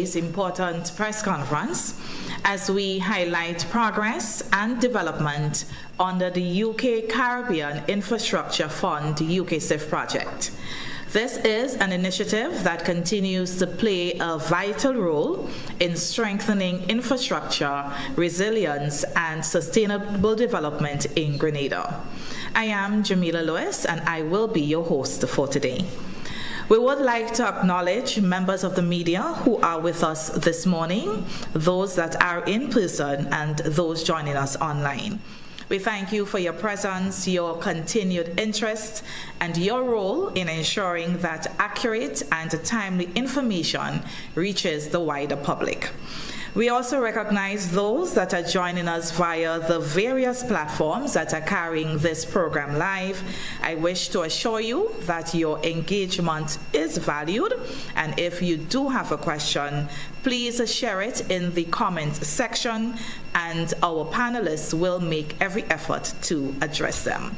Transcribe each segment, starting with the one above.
today's important press conference as we highlight progress and development under the UK Caribbean Infrastructure Fund UKCIF project. This is an initiative that continues to play a vital role in strengthening infrastructure, resilience, and sustainable development in Grenada. I am Jamila Lewis, and I will be your host for today. We would like to acknowledge members of the media who are with us this morning, those that are in person and those joining us online. We thank you for your presence, your continued interest, and your role in ensuring that accurate and timely information reaches the wider public. We also recognize those that are joining us via the various platforms that are carrying this program live. I wish to assure you that your engagement is valued, and if you do have a question, please share it in the comments section, and our panelists will make every effort to address them.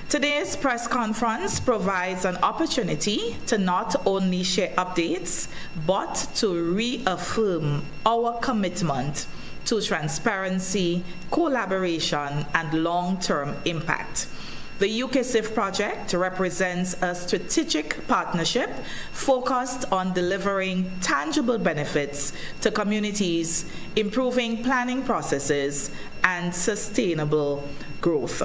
Today's press conference provides an opportunity to not only share updates, but to reaffirm our commitment to transparency, collaboration, and long-term impact. The UKCIF project represents a strategic partnership focused on delivering tangible benefits to communities, improving planning processes, and sustainable growth.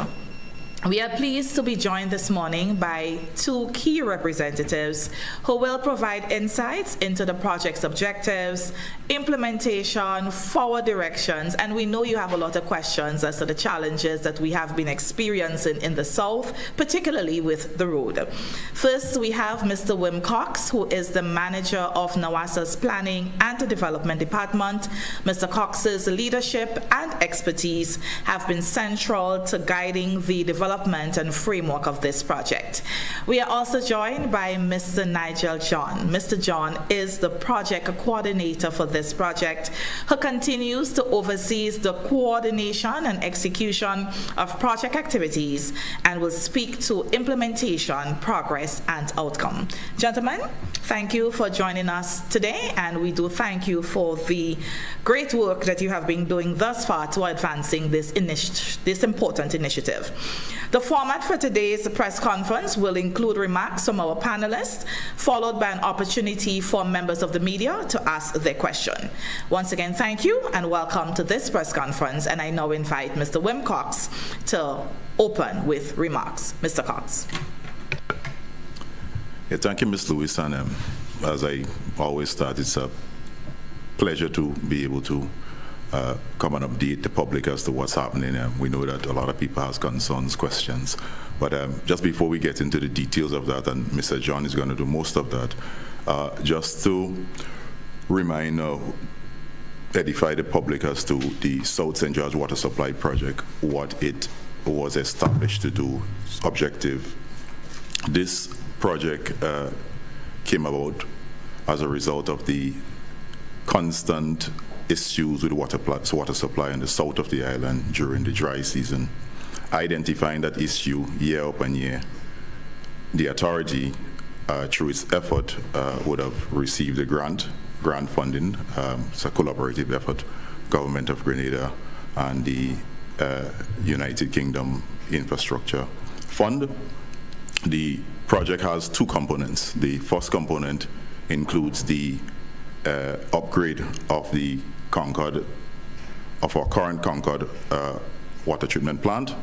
We are pleased to be joined this morning by two key representatives who will provide insights into the project's objectives, implementation, forward directions, and we know you have a lot of questions as to the challenges that we have been experiencing in the South, particularly with the road. First, we have Mr. Wim Cox, who is the manager of NAWASA's Planning and Development Department. Mr. Cox's leadership and expertise have been central to guiding the development and framework of this project. We are also joined by Mr. Nigel John. Mr. John is the project coordinator for this project, who continues to oversee the coordination and execution of project activities and will speak to implementation, progress, and outcome. Gentlemen, thank you for joining us today, and we do thank you for the great work that you have been doing thus far to advancing this important initiative. The format for today's press conference will include remarks from our panelists, followed by an opportunity for members of the media to ask their question. Once again, thank you and welcome to this press conference, and I now invite Mr. Wim Cox to open with remarks. Mr. Cox. Yeah, thank you, Ms. Lewis, and as I always start, it's a pleasure to be able to come and update the public as to what's happening. We know that a lot of people have concerns, questions, but just before we get into the details of that, and Mr. John is going to do most of that, just to remind, edify the public as to the South St. George Water Supply Project, what it was established to do, objective. This project came about as a result of the constant issues with water supply in the south of the island during the dry season. Identifying that issue year upon year, the authority, through its effort, would have received a grant funding. It's a collaborative effort, Government of Grenada and the United Kingdom Infrastructure Fund. The project has two components. The first component includes the upgrade of the Concord, of our current Concord water treatment plant.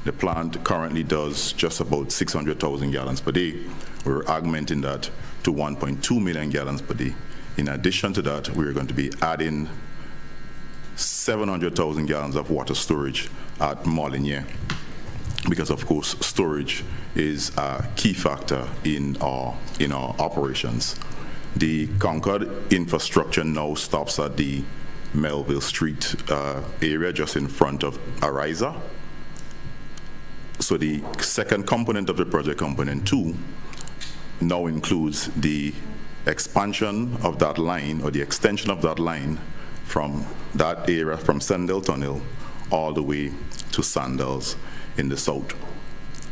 The plant currently does just about 600,000 gallons per day. We're augmenting that to 1.2 million gallons per day. In addition to that, we're going to be adding 700,000 gallons of water storage at Molinier, because of course storage is a key factor in our operations. The Concord infrastructure now stops at the Melville Street area just in front of Ariza. So the second component of the project, component 2, now includes the expansion of that line, or the extension of that line from that area, from Sandal Tunnel all the way to Sandals in the south.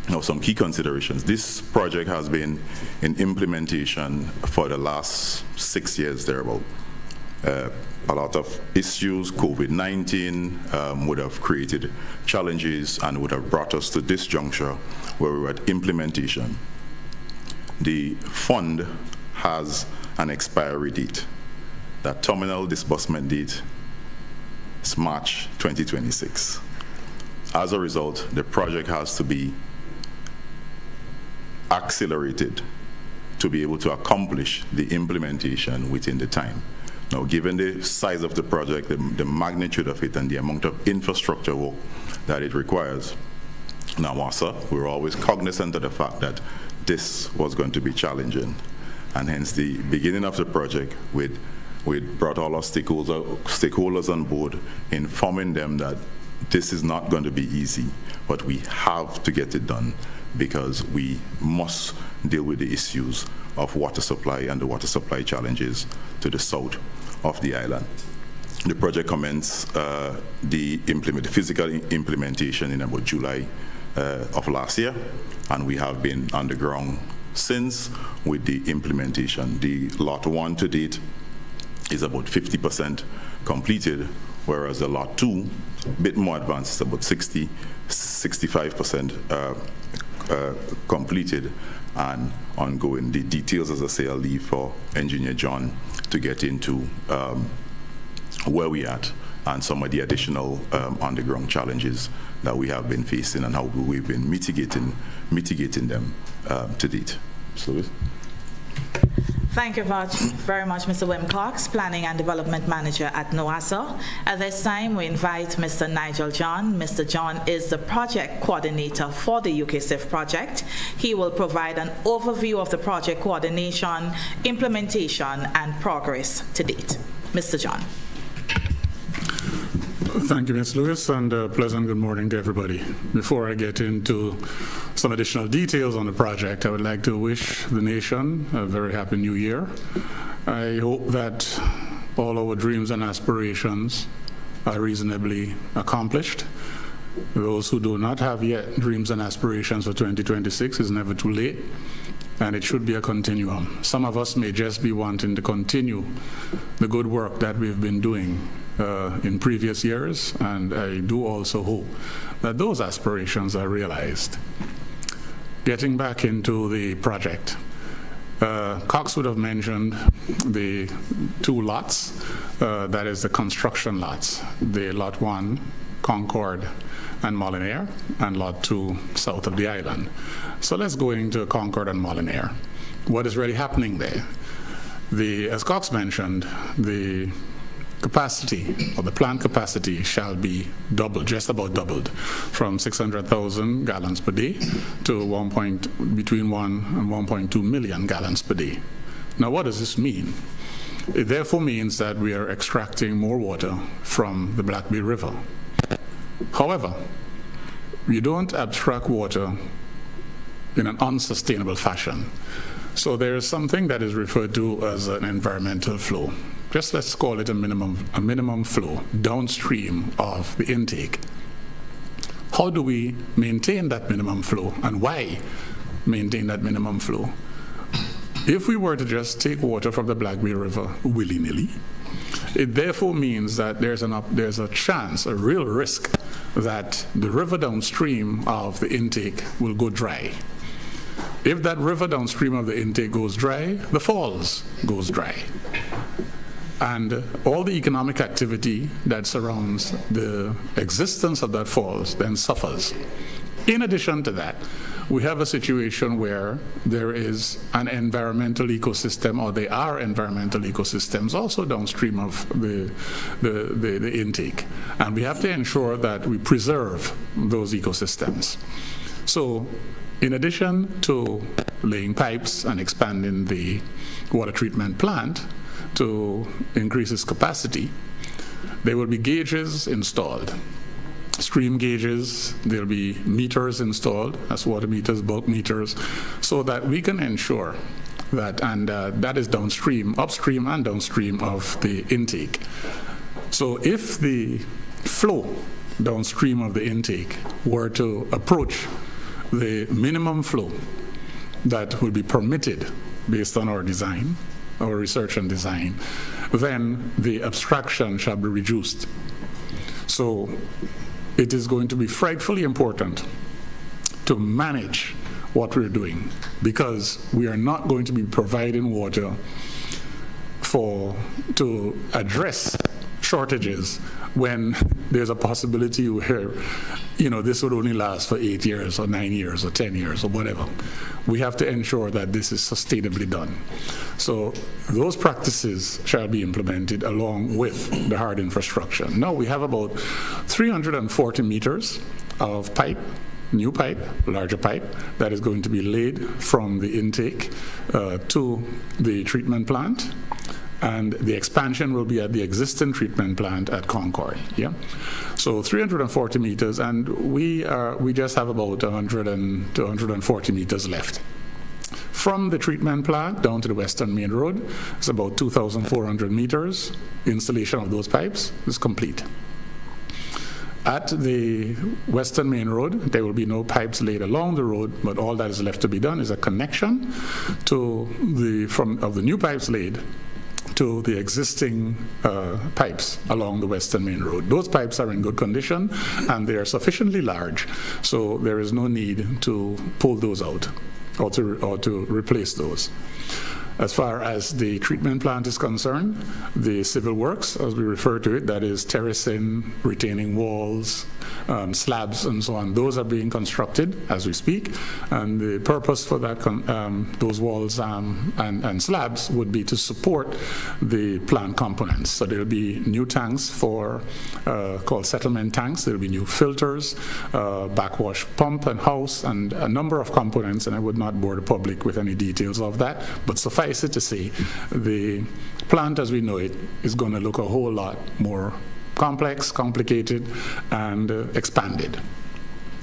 Now, some key considerations. This project has been in implementation for the last 6 years thereabout. a lot of issues. COVID-19 would have created challenges and would have brought us to this juncture where we were at implementation. The fund has an expiry date. That terminal disbursement date is March 2026. As a result, the project has to be accelerated to be able to accomplish the implementation within the time. Now, given the size of the project, the magnitude of it, and the amount of infrastructure work that it requires, NAWASA, we're always cognizant of the fact that this was going to be challenging. And hence the beginning of the project, we brought all our stakeholders on board, informing them that this is not going to be easy, but we have to get it done because we must deal with the issues of water supply and the water supply challenges to the south of the island. The project commenced the physical implementation in about July of last year, and we have been on the ground since with the implementation. The lot 1 to date is about 50% completed, whereas the lot 2, a bit more advanced, is about 65% completed and ongoing. The details, as I say, I'll leave for Engineer John to get into where we're at and some of the additional on-the-ground challenges that we have been facing and how we've been mitigating them to date. So, Thank you very much, Mr. Wim Cox, Planning and Development Manager at NAWASA. At this time, we invite Mr. Nigel John. Mr. John is the project coordinator for the UKCIF project. He will provide an overview of the project coordination, implementation, and progress to date. Mr. John. Thank you, Ms. Lewis, and a pleasant good morning to everybody. Before I get into some additional details on the project, I would like to wish the nation a very happy new year. I hope that all our dreams and aspirations are reasonably accomplished. Those who do not have yet dreams and aspirations for 2026 is never too late, and it should be a continuum. Some of us may just be wanting to continue the good work that we've been doing in previous years, and I do also hope that those aspirations are realized. Getting back into the project, Cox would have mentioned the 2 lots, that is the construction lots, the lot 1, Concord and Molinaire, and lot 2, south of the island. So let's go into Concord and Molinaire. What is really happening there? As Cox mentioned, the capacity, or the plant capacity, shall be doubled, just about doubled, from 600,000 gallons per day to between 1 and 1.2 million gallons per day. Now, what does this mean? It therefore means that we are extracting more water from the Blackbeard River. However, you don't abstract water in an unsustainable fashion. So there is something that is referred to as an environmental flow. Just let's call it a minimum flow downstream of the intake. How do we maintain that minimum flow, and why maintain that minimum flow? If we were to just take water from the Blackbeard River willy-nilly, it therefore means that there's a chance, a real risk, that the river downstream of the intake will go dry. If that river downstream of the intake goes dry, the falls goes dry. And all the economic activity that surrounds the existence of that falls then suffers. In addition to that, we have a situation where there is an environmental ecosystem, or there are environmental ecosystems also downstream of the intake. And we have to ensure that we preserve those ecosystems. So in addition to laying pipes and expanding the water treatment plant to increase its capacity, there will be gauges installed. Stream gauges, there'll be meters installed, as water meters, bulk meters, so that we can ensure that, and that is downstream, upstream and downstream of the intake. So if the flow downstream of the intake were to approach the minimum flow that will be permitted based on our design, our research and design, then the abstraction shall be reduced. So it is going to be frightfully important to manage what we're doing, because we are not going to be providing water to address shortages when there's a possibility where, this would only last for 8 years or 9 years or 10 years or whatever. We have to ensure that this is sustainably done. So those practices shall be implemented along with the hard infrastructure. Now we have about 340 meters of pipe, new pipe, larger pipe, that is going to be laid from the intake to the treatment plant. And the expansion will be at the existing treatment plant at Concord. Yeah, so 340 meters, and we just have about 100 to 140 meters left. From the treatment plant down to the Western Main Road, it's about 2,400 meters. Installation of those pipes is complete. At the Western Main Road, there will be no pipes laid along the road, but all that is left to be done is a connection to of the new pipes laid to the existing pipes along the Western Main Road. Those pipes are in good condition and they are sufficiently large, so there is no need to pull those out or to replace those. As far as the treatment plant is concerned, the civil works, as we refer to it, that is terracing, retaining walls, slabs, and so on, those are being constructed as we speak. And the purpose for that, those walls and slabs would be to support the plant components. So there'll be new tanks called settlement tanks. There'll be new filters, backwash pump and house, and a number of components. And I would not bore the public with any details of that, but suffice it to say, the plant as we know it is going to look a whole lot more complex, complicated, and expanded.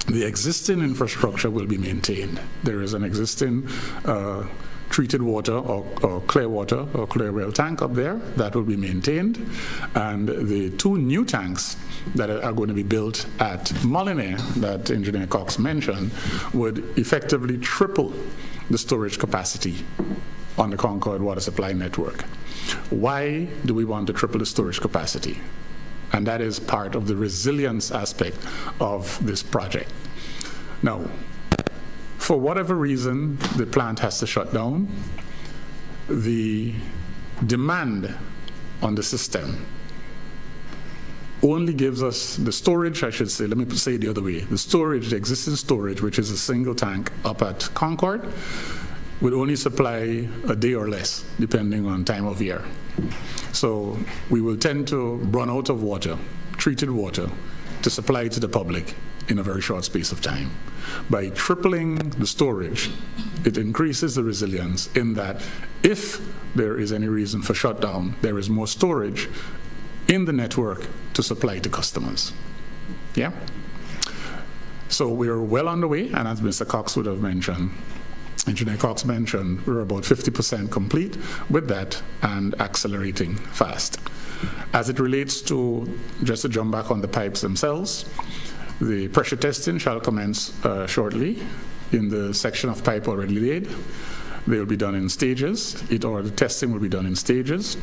The existing infrastructure will be maintained. There is an existing treated water or clear water or clear well tank up there that will be maintained, and the two new tanks that are going to be built at Molyneux that Engineer Cox mentioned would effectively triple the storage capacity on the Concord water supply network. Why do we want to triple the storage capacity? And that is part of the resilience aspect of this project. Now, for whatever reason, the plant has to shut down. The demand on the system only gives us the storage, I should say, let me say it the other way. The storage, the existing storage, which is a single tank up at Concord, would only supply a day or less, depending on time of year. So we will tend to run out of water, treated water, to supply to the public in a very short space of time. By tripling the storage, it increases the resilience in that if there is any reason for shutdown, there is more storage in the network to supply to customers. Yeah? So we are well on the way, and as Mr. Cox would have mentioned, Engineer Cox mentioned, we're about 50% complete with that and accelerating fast. As it relates to, just to jump back on the pipes themselves, the pressure testing shall commence shortly in the section of pipe already laid. They will be done in stages, the testing will be done in stages.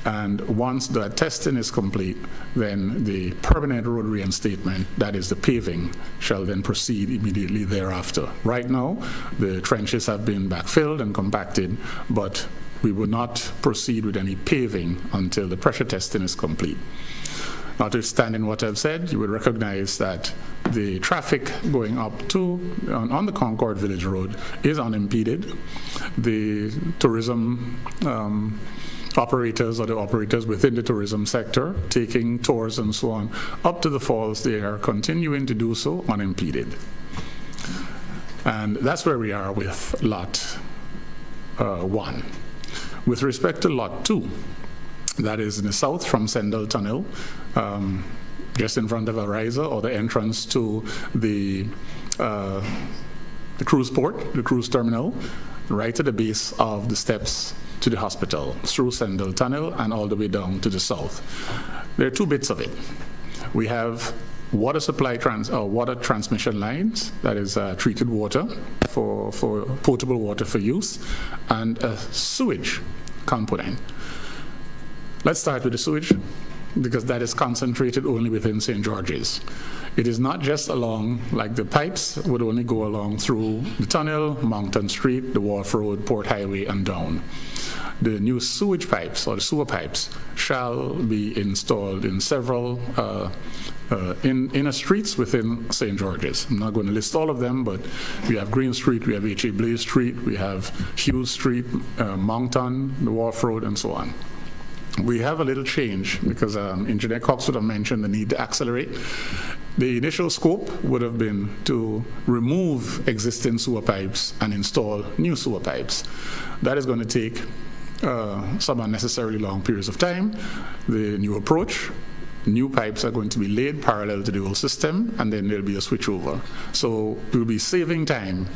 And once that testing is complete, then the permanent road reinstatement, that is the paving, shall then proceed immediately thereafter. Right now, the trenches have been backfilled and compacted, but we will not proceed with any paving until the pressure testing is complete. Notwithstanding what I've said, you would recognize that the traffic going up on the Concord Village Road is unimpeded. The tourism operators or the operators within the tourism sector taking tours and so on up to the falls, they are continuing to do so unimpeded. And that's where we are with Lot 1. With respect to Lot 2, that is in the south from Sendell Tunnel, just in front of Ariza, or the entrance to the cruise port, the cruise terminal, right at the base of the steps to the hospital, through Sendell Tunnel and all the way down to the south. There are two bits of it. We have water supply water transmission lines, that is treated water for potable water for use, and a sewage component. Let's start with the sewage, because that is concentrated only within St. George's. It is not just along, like the pipes would only go along through the tunnel, Mountain Street, the Wharf Road, Port Highway, and down. The new sewage pipes, or the sewer pipes, shall be installed in several inner streets within St. George's. I'm not going to list all of them, but we have Green Street, we have H.A. Blaze Street, we have Hughes Street, Mountain, the Wharf Road, and so on. We have a little change because Engineer Cox would have mentioned the need to accelerate. The initial scope would have been to remove existing sewer pipes and install new sewer pipes. That is going to take some unnecessarily long periods of time. The new approach, new pipes are going to be laid parallel to the old system, and then there'll be a switchover. So we'll be saving time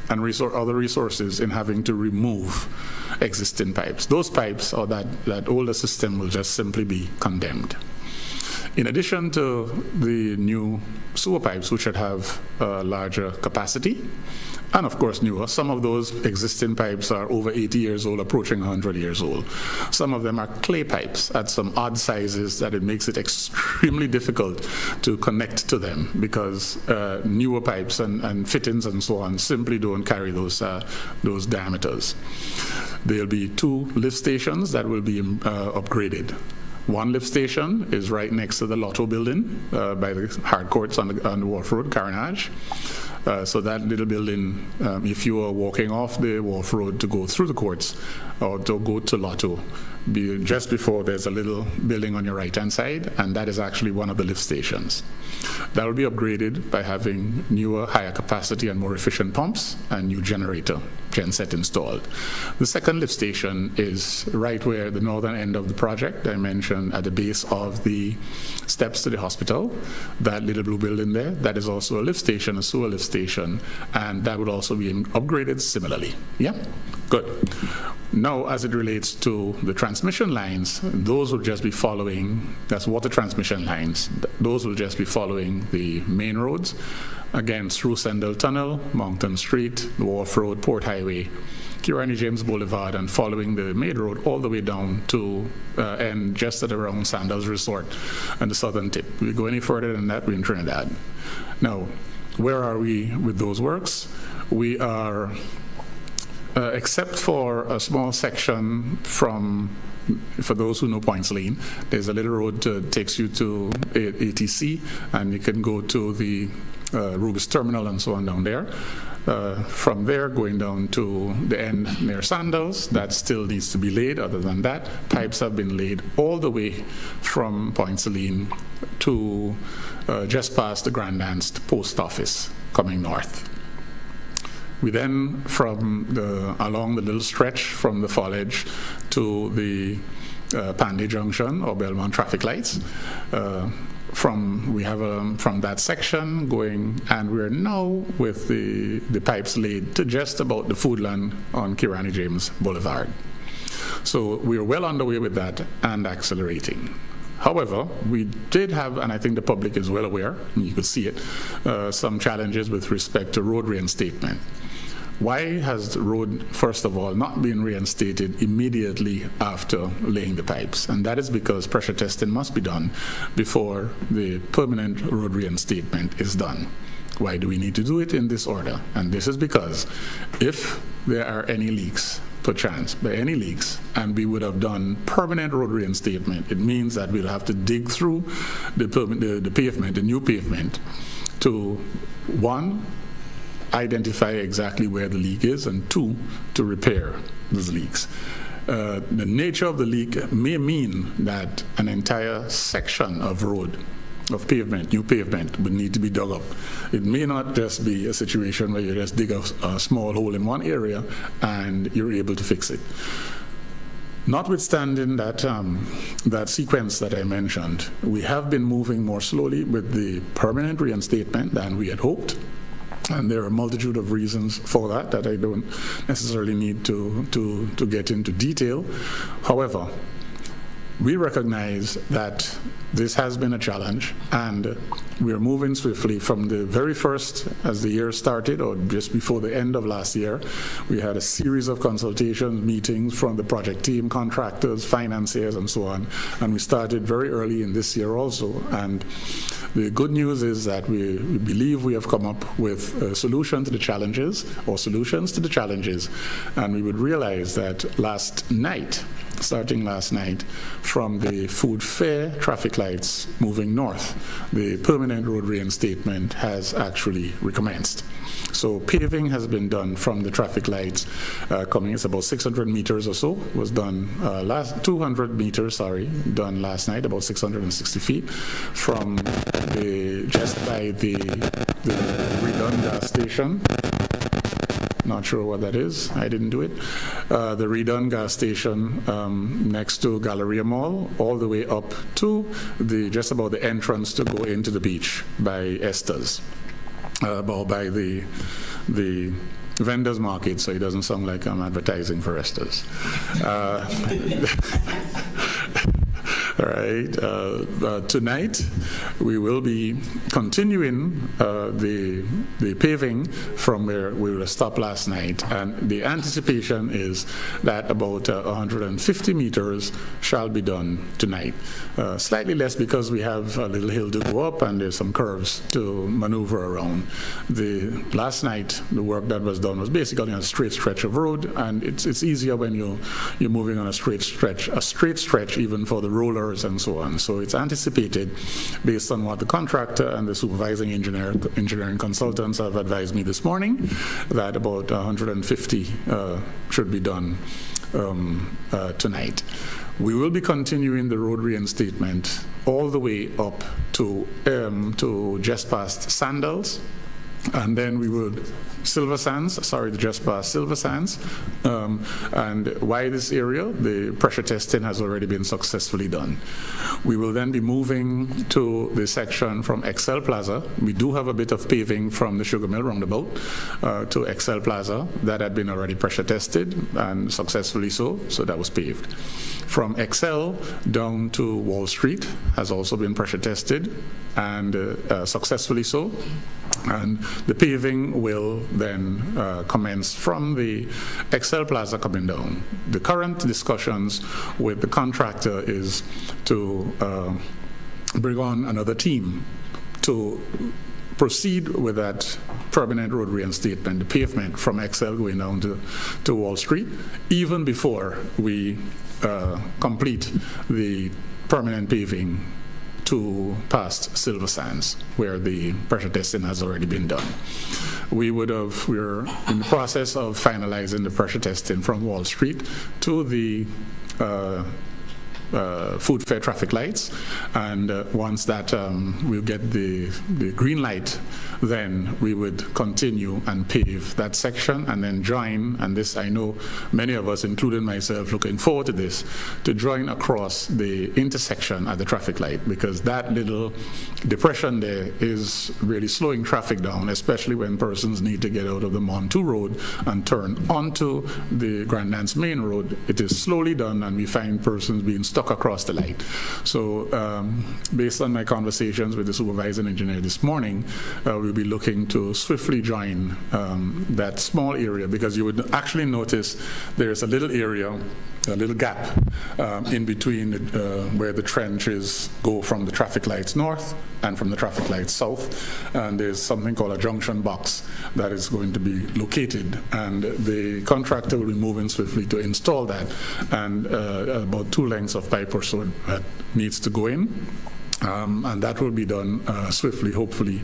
and other resources in having to remove existing pipes. Those pipes, or that older system, will just simply be condemned. In addition to the new sewer pipes, which should have a larger capacity, and of course newer. Some of those existing pipes are over 80 years old, approaching 100 years old. Some of them are clay pipes at some odd sizes that it makes it extremely difficult to connect to them, because newer pipes and fittings and so on simply don't carry those diameters. There'll be 2 lift stations that will be upgraded. One lift station is right next to the Lotto building by the hard courts on the Wharf Road, Carnage. So that little building, if you are walking off the Wharf Road to go through the courts or to go to Lotto, just before there's a little building on your right-hand side, and that is actually one of the lift stations. That will be upgraded by having newer, higher capacity and more efficient pumps and new genset installed. The second lift station is right where the northern end of the project I mentioned, at the base of the steps to the hospital. That little blue building there, that is also a lift station, a sewer lift station, and that would also be upgraded similarly. Yeah? Good. Now, as it relates to the transmission lines, those will just be following, that's water transmission lines, those will just be following the main roads, again, through Sendell Tunnel, Mountain Street, the Wharf Road, Port Highway, Kirani James Boulevard, and following the main road all the way down to end just at around Sandals Resort and the southern tip. If we go any further than that, we're in Trinidad. Now, where are we with those works? We are except for a small section for those who know Points Lane, there's a little road that takes you to ATC, and you can go to the Rubis Terminal and so on down there. From there, going down to the end near Sandals, that still needs to be laid. Other than that, pipes have been laid all the way from Points Lane to just past the Grand Anse Post Office coming north. We then, along the little stretch from the Foliage to the Pandy Junction or Belmont traffic lights, we have from that section going, and we're now with the pipes laid to just about the Foodland on Kirani James Boulevard. So we're well underway with that and accelerating. However, we did have, and I think the public is well aware, and you could see it, some challenges with respect to road reinstatement. Why has the road, first of all, not been reinstated immediately after laying the pipes? And that is because pressure testing must be done before the permanent road reinstatement is done. Why do we need to do it in this order? And this is because if there are any leaks, perchance, by any leaks, and we would have done permanent road reinstatement, it means that we'll have to dig through the pavement, the new pavement, to one, identify exactly where the leak is, and two, to repair those leaks. The nature of the leak may mean that an entire section of road, of pavement, new pavement, would need to be dug up. It may not just be a situation where you just dig a small hole in one area and you're able to fix it. Notwithstanding that sequence that I mentioned, we have been moving more slowly with the permanent reinstatement than we had hoped. And there are a multitude of reasons for that I don't necessarily need to get into detail. However, we recognize that this has been a challenge, and we're moving swiftly. From the very first, as the year started, or just before the end of last year, we had a series of consultations, meetings from the project team, contractors, financiers, and so on. And we started very early in this year also. And the good news is that we believe we have come up with a solution to the challenges, or solutions to the challenges. And we would realize that last night, starting last night, from the food fair traffic lights moving north, the permanent road reinstatement has actually recommenced. So paving has been done from the traffic lights coming. It's about 600 meters or so. Was done 200 meters, done last night, about 660 feet from just by the redone gas station. Not sure what that is. I didn't do it. The redone gas station next to Galleria Mall, all the way up to just about the entrance to go into the beach by Esther's, by the vendors market, so it doesn't sound like I'm advertising for Esther's. All right. Tonight, we will be continuing the paving from where we were stopped last night, and the anticipation is that about 150 meters shall be done tonight. Slightly less because we have a little hill to go up and there's some curves to maneuver around. Last night, the work that was done was basically on a straight stretch of road, and it's easier when you're moving on a straight stretch even for the rollers and so on. So it's anticipated, based on what the contractor and the supervising engineering consultants have advised me this morning, that about 150 should be done tonight. We will be continuing the road reinstatement all the way up to just past Sandals, and then we would just past Silver Sands. And why this area? The pressure testing has already been successfully done. We will then be moving to the section from Excel Plaza. We do have a bit of paving from the Sugar Mill roundabout to Excel Plaza that had been already pressure tested, and successfully so that was paved. From Excel down to Wall Street has also been pressure tested, and successfully so. And the paving will then commence from the Excel Plaza coming down. The current discussions with the contractor is to bring on another team to proceed with that permanent road reinstatement, the pavement from Excel going down to Wall Street, even before we complete the permanent paving to past Silver Sands, where the pressure testing has already been done. We're in the process of finalizing the pressure testing from Wall Street to the food fair traffic lights, and once that we'll get the green light, then we would continue and pave that section and then join, and this I know many of us, including myself, looking forward to this, to join across the intersection at the traffic light, because that little depression there is really slowing traffic down, especially when persons need to get out of the Montu Road and turn onto the Grand Nance Main Road. It is slowly done, and we find persons being stuck across the light. So based on my conversations with the supervising engineer this morning, we'll be looking to swiftly join that small area, because you would actually notice there's a little area, a little gap in between where the trenches go from the traffic lights north and from the traffic lights south, and there's something called a junction box that is going to be located, and the contractor will be moving swiftly to install that, and about 2 lengths of pipe or so that needs to go in. And that will be done swiftly, hopefully,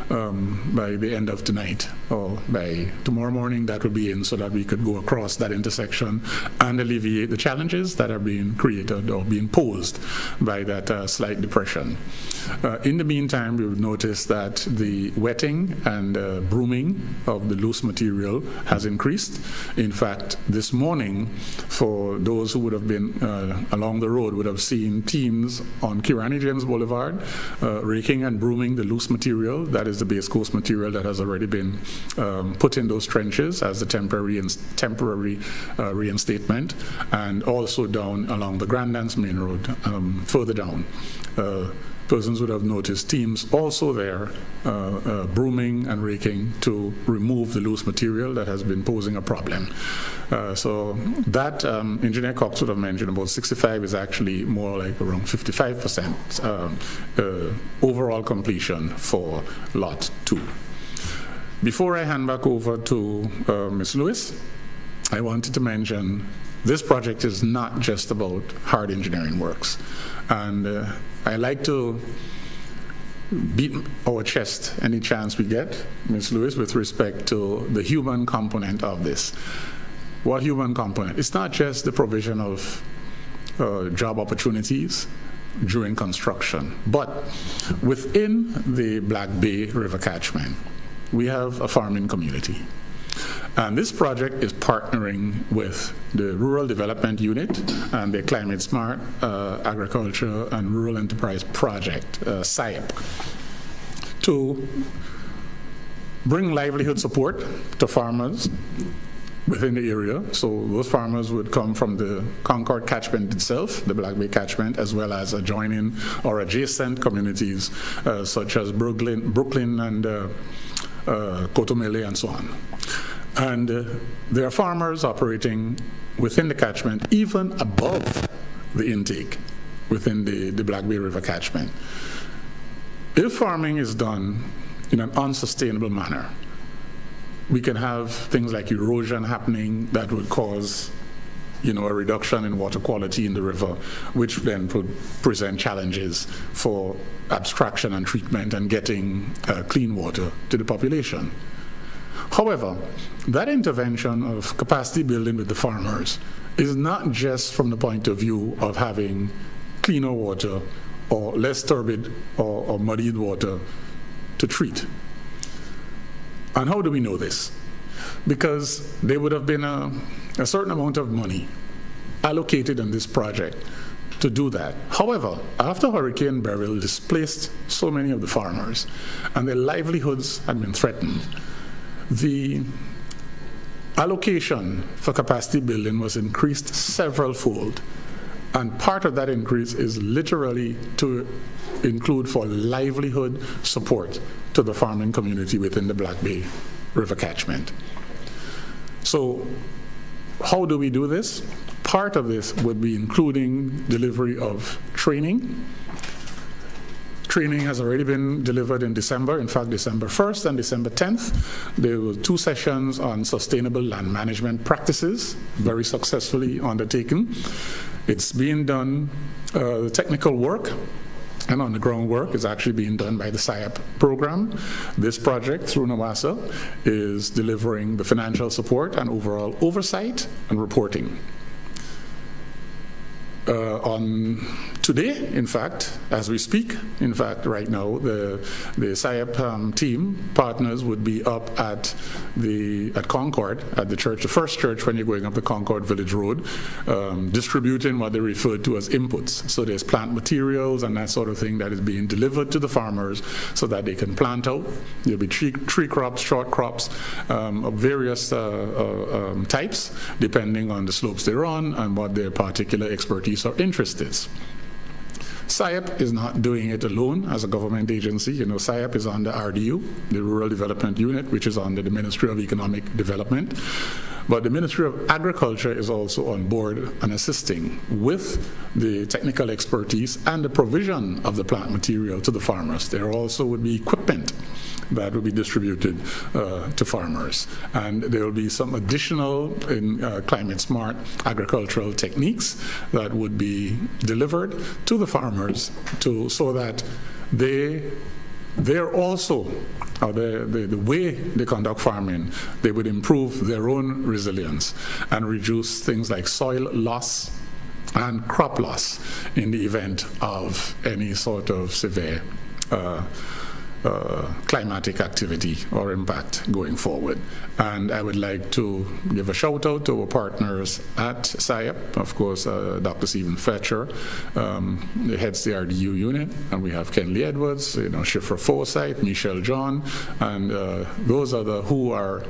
by the end of tonight, or by tomorrow morning that will be in, so that we could go across that intersection and alleviate the challenges that are being created or being posed by that slight depression. In the meantime, we've noticed that the wetting and brooming of the loose material has increased. In fact, this morning, for those who would have been along the road, would have seen teams on Kirani James Boulevard raking and brooming the loose material. That is the base course material that has already been put in those trenches as the temporary reinstatement, and also down along the Grand Dance Main Road, further down. Persons would have noticed teams also there brooming and raking to remove the loose material that has been posing a problem. So that Engineer Cox would have mentioned about 65 is actually more like around 55% overall completion for Lot 2. Before I hand back over to Ms. Lewis, I wanted to mention this project is not just about hard engineering works. And I like to beat our chest any chance we get, Ms. Lewis, with respect to the human component of this. What human component? It's not just the provision of job opportunities during construction, but within the Black Bay River catchment, we have a farming community. And this project is partnering with the Rural Development Unit and the Climate Smart Agriculture and Rural Enterprise Project, SIAP, to bring livelihood support to farmers within the area. So those farmers would come from the Concord catchment itself, the Black Bay catchment, as well as adjoining or adjacent communities such as Brooklyn and Cotomele and so on. And there are farmers operating within the catchment, even above the intake within the Black Bay River catchment. If farming is done in an unsustainable manner, we can have things like erosion happening that would cause a reduction in water quality in the river, which then could present challenges for abstraction and treatment and getting clean water to the population. However, that intervention of capacity building with the farmers is not just from the point of view of having cleaner water or less turbid or muddied water to treat. And how do we know this? Because there would have been a certain amount of money allocated in this project to do that. However, after Hurricane Beryl displaced so many of the farmers and their livelihoods had been threatened, the allocation for capacity building was increased several-fold. And part of that increase is literally to include for livelihood support to the farming community within the Black Bay River catchment. So how do we do this? Part of this would be including delivery of training. Training has already been delivered in December, in fact, December 1st and December 10th. There were 2 sessions on sustainable land management practices, very successfully undertaken. It's being done, the technical work and on-the-ground work is actually being done by the SIAP program. This project, through NAWASA, is delivering the financial support and overall oversight and reporting. On today, in fact, as we speak, in fact, right now, the SIAP team partners would be up at Concord, at the church, the first church when you're going up the Concord Village Road, distributing what they refer to as inputs. So there's plant materials and that sort of thing that is being delivered to the farmers so that they can plant out. There'll be tree crops, short crops of various types, depending on the slopes they're on and what their particular expertise or interest is. SIAP is not doing it alone as a government agency. SIAP is under RDU, the Rural Development Unit, which is under the Ministry of Economic Development. But the Ministry of Agriculture is also on board and assisting with the technical expertise and the provision of the plant material to the farmers. There also would be equipment that will be distributed to farmers. And there will be some additional climate smart agricultural techniques that would be delivered to the farmers so that they're also, the way they conduct farming, they would improve their own resilience and reduce things like soil loss and crop loss in the event of any sort of severe climatic activity or impact going forward. And I would like to give a shout out to our partners at UKCIF, of course, Dr. Stephen Fetcher, the heads the RDU unit, and we have Kenley Edwards, Shifra Forsyth, Michelle John, and those are who are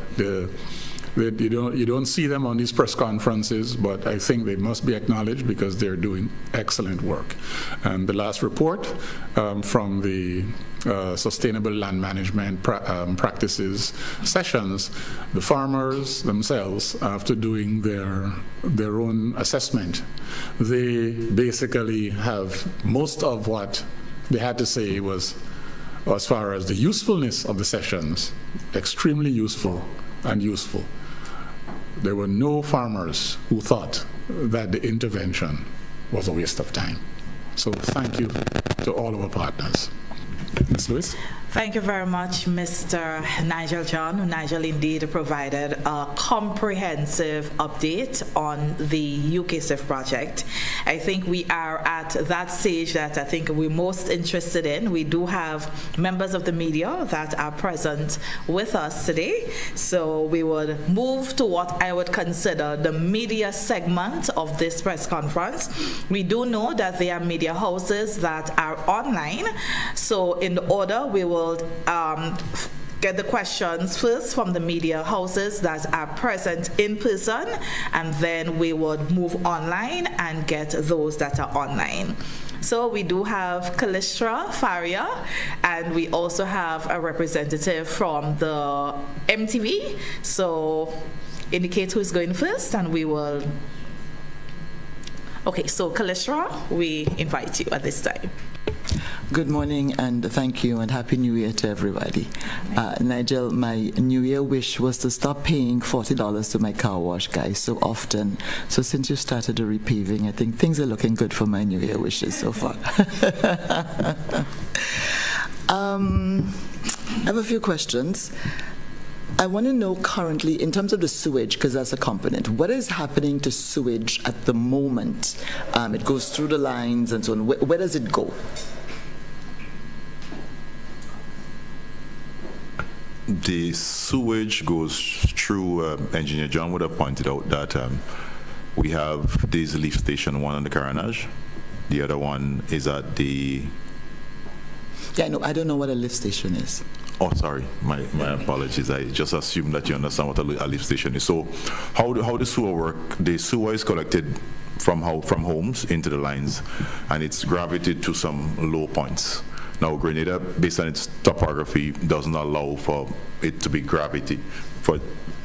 you don't see them on these press conferences, but I think they must be acknowledged because they're doing excellent work. And the last report from the Sustainable Land Management Practices sessions, the farmers themselves, after doing their own assessment, they basically have most of what they had to say was, as far as the usefulness of the sessions, extremely useful and useful. There were no farmers who thought that the intervention was a waste of time. So thank you to all of our partners. Ms. Lewis? Thank you very much, Mr. Nigel John. Nigel indeed provided a comprehensive update on the UKCIF project. I think we are at that stage that I think we're most interested in. We do have members of the media that are present with us today. So we would move to what I would consider the media segment of this press conference. We do know that there are media houses that are online. So in the order, we will get the questions first from the media houses that are present in person, and then we would move online and get those that are online. So we do have Kalistra Faria, and we also have a representative from the MTV. So indicate who's going first, and we will. Okay, so Kalistra, we invite you at this time. Good morning and thank you and Happy New Year to everybody. Nigel, my New Year wish was to stop paying $40 to my car wash guy so often. So since you started the repaving, I think things are looking good for my New Year wishes so far. I have a few questions. I want to know currently, in terms of the sewage, because that's a component, what is happening to sewage at the moment? It goes through the lines and so on. Where does it go? The sewage goes through, Engineer John would have pointed out that we have this lift station, one on the Caranage. The other one is at the... Yeah, no, I don't know what a lift station is. Oh, sorry, my apologies. I just assumed that you understand what a lift station is. So how the sewer work, the sewer is collected from homes into the lines, and it's gravitated to some low points. Now, Grenada, based on its topography, doesn't allow for it to be gravity, for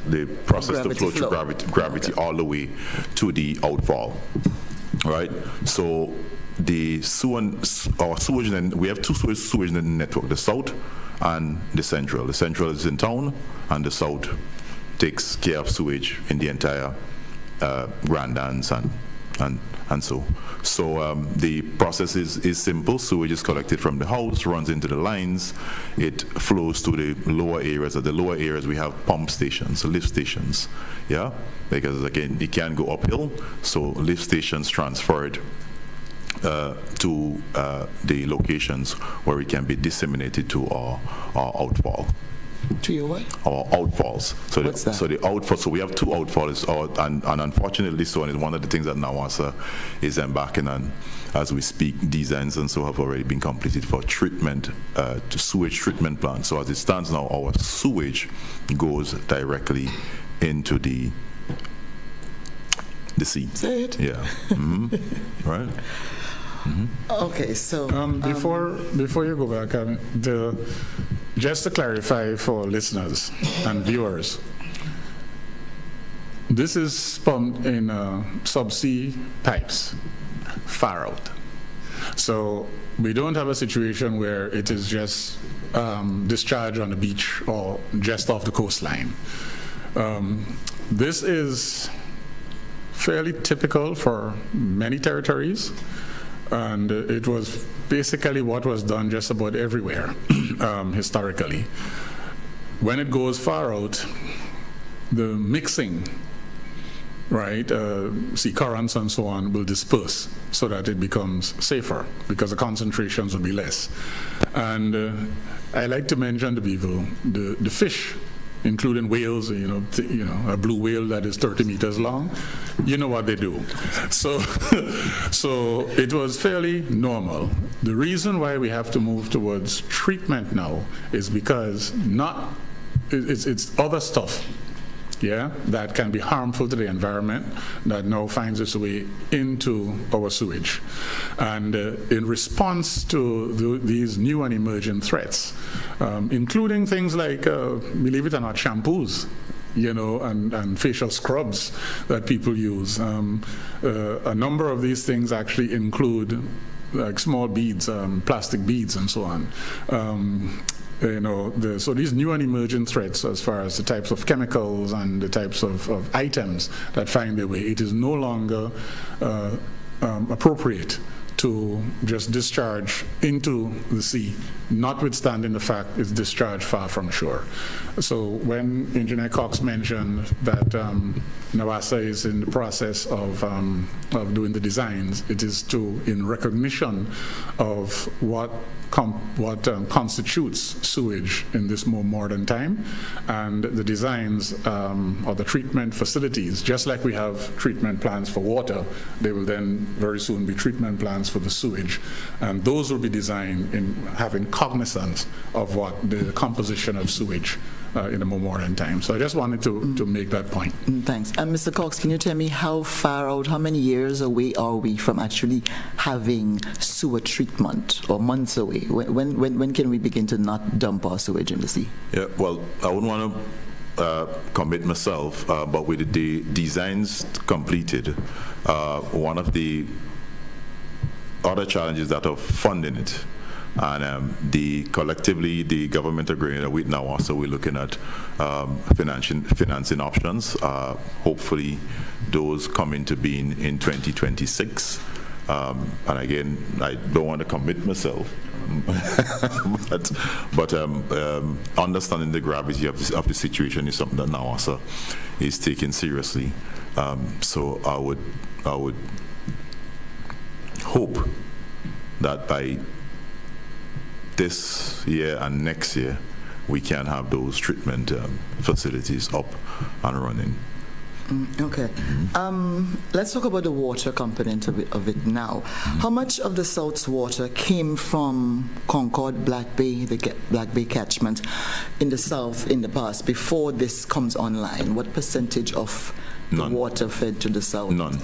the process to flow through gravity all the way to the outfall, right? So the sewage, we have two sewage network, the south and the central. The central is in town, and the south takes care of sewage in the entire Grandans and so. So the process is simple. Sewage is collected from the house, runs into the lines, it flows to the lower areas. At the lower areas, we have pump stations, lift stations, yeah? Because again, it can go uphill, so lift stations transferred to the locations where it can be disseminated to our outfall. To your what? Our outfalls. So what's that? So the outfall. So we have two outfalls, and unfortunately, so is one of the things that NAWASA is embarking on as we speak. Designs and so have already been completed for treatment, to sewage treatment plants. So as it stands now, our sewage goes directly into the sea. Say it. Yeah. Mm-hmm. Right. Mm-hmm. Okay, so before you go back, just to clarify for listeners and viewers, this is pumped in subsea pipes, far out. So we don't have a situation where it is just discharged on the beach or just off the coastline. This is fairly typical for many territories. And it was basically what was done just about everywhere historically. When it goes far out, the mixing right, sea currents and so on will disperse so that it becomes safer because the concentrations will be less. And I like to mention to people the fish, including whales, a blue whale that is 30 meters long, you know what they do. So, so it was fairly normal. The reason why we have to move towards treatment now is because it's other stuff, yeah, that can be harmful to the environment that now finds its way into our sewage. And in response to these new and emerging threats, including things like, believe it or not, shampoos, and facial scrubs that people use. A number of these things actually include like small beads, plastic beads and so on. So these new and emerging threats as far as the types of chemicals and the types of items that find their way, it is no longer appropriate to just discharge into the sea, notwithstanding the fact it's discharged far from shore. So when Engineer Cox mentioned that NAWASA is in the process of doing the designs, it is in recognition of what constitutes sewage in this more modern time, and the designs or the treatment facilities, just like we have treatment plants for water, they will then very soon be treatment plants for the sewage, and those will be designed in having cognizance of what the composition of sewage in a more modern time. So I just wanted to make that point. Thanks. And Mr. Cox, can you tell me how far out, how many years away are we from actually having sewer treatment, or months away? When can we begin to not dump our sewage in the sea? Yeah, well, I wouldn't want to commit myself, but with the designs completed, one of the other challenges that are funding it, and collectively the government agreeing with NAWASA, we're looking at financing options. Hopefully those come into being in 2026. And again, I don't want to commit myself, but understanding the gravity of the situation is something that NAWASA is taking seriously. So I would hope that by this year and next year, we can have those treatment facilities up and running. Okay. Let's talk about the water component of it now. How much of the South's water came from Concord, Black Bay, the Black Bay catchment in the South in the past, before this comes online? What percentage of the water fed to the South? None,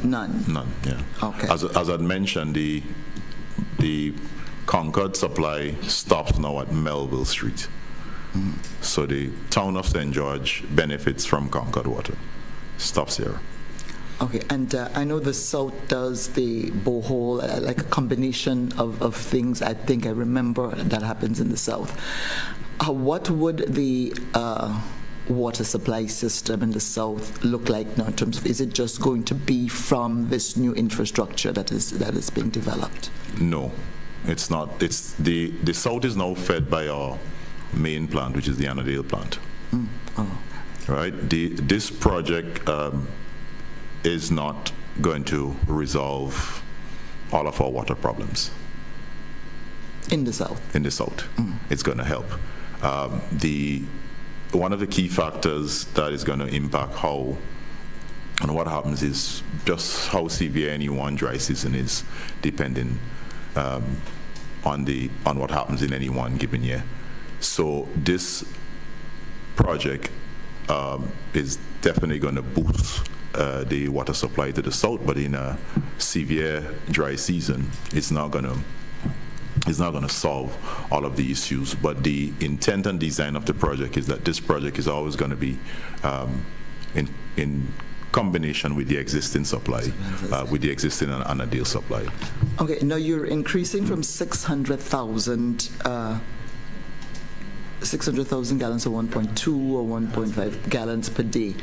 yeah. Okay. As I'd mentioned, the Concord supply stops now at Melville Street. So the town of St. George benefits from Concord water. Stops here. Okay, and I know the South does the borehole, like a combination of things. I think I remember that happens in the South. What would the water supply system in the South look like now in terms of, is it just going to be from this new infrastructure that is being developed? No, it's not. It's the South is now fed by our main plant, which is the Annandale plant. Right. This project is not going to resolve all of our water problems in the South. In the South, it's going to help. One of the key factors that is going to impact how and what happens is just how severe any one dry season is, depending on what happens in any one given year. So this project is definitely going to boost the water supply to the South, but in a severe dry season, it's not going to solve all of the issues. But the intent and design of the project is that this project is always going to be in combination with the existing supply, with the existing Annandale supply. Okay, now you're increasing from 600,000 gallons to 1.2 or 1.5 gallons per day.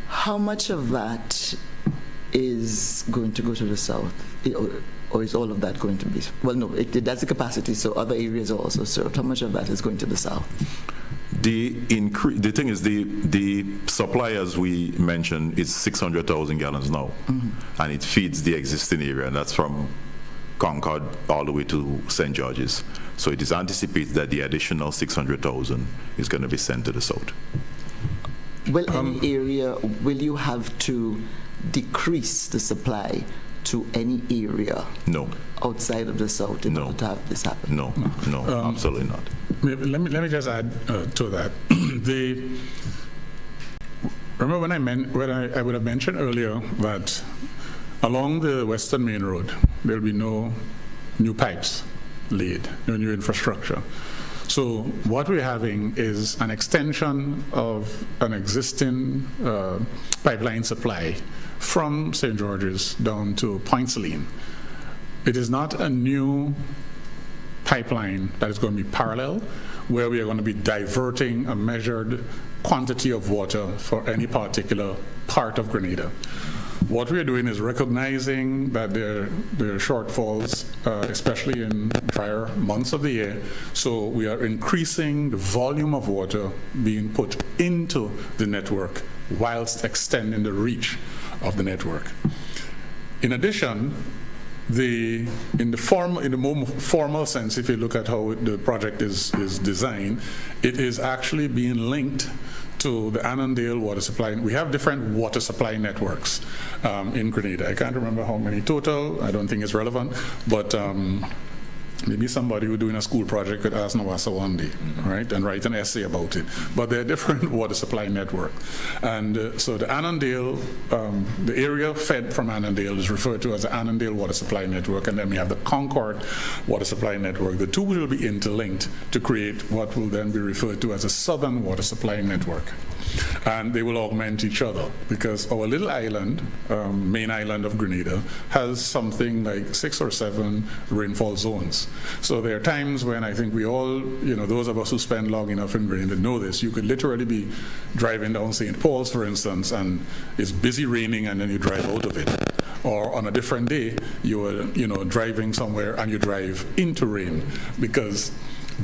How much of that is going to go to the South? Or is all of that going to be, well, no, that's the capacity, so other areas are also served. How much of that is going to the South? The thing is, the supply, as we mentioned, is 600,000 gallons now, and it feeds the existing area, and that's from Concord all the way to St. George's. So it is anticipated that the additional 600,000 is going to be sent to the south. Will any area, will you have to decrease the supply to any area No, outside of the south in No. order to have this happen? no, absolutely not. Let me just add to that. Remember when I would have mentioned earlier that along the Western Main Road, there'll be no new pipes laid, no new infrastructure. So what we're having is an extension of an existing pipeline supply from St. George's down to Point Celine. It is not a new pipeline that is going to be parallel, where we are going to be diverting a measured quantity of water for any particular part of Grenada. What we are doing is recognizing that there are shortfalls, especially in drier months of the year. So we are increasing the volume of water being put into the network whilst extending the reach of the network. In addition, in the more formal sense, if you look at how the project is designed, it is actually being linked to the Annandale water supply. We have different water supply networks in Grenada. I can't remember how many total. I don't think it's relevant, but maybe somebody who's doing a school project could ask NAWASA one day, right, and write an essay about it. But there are different water supply networks. And so the Annandale, the area fed from Annandale is referred to as the Annandale Water Supply Network, and then we have the Concord Water Supply Network. The two will be interlinked to create what will then be referred to as a Southern Water Supply Network. And they will augment each other because our little island, main island of Grenada, has something like 6 or 7 rainfall zones. So there are times when I think we all, those of us who spend long enough in Grenada know this. You could literally be driving down St. Paul's, for instance, and it's busy raining, and then you drive out of it. Or on a different day, you are, driving somewhere and you drive into rain because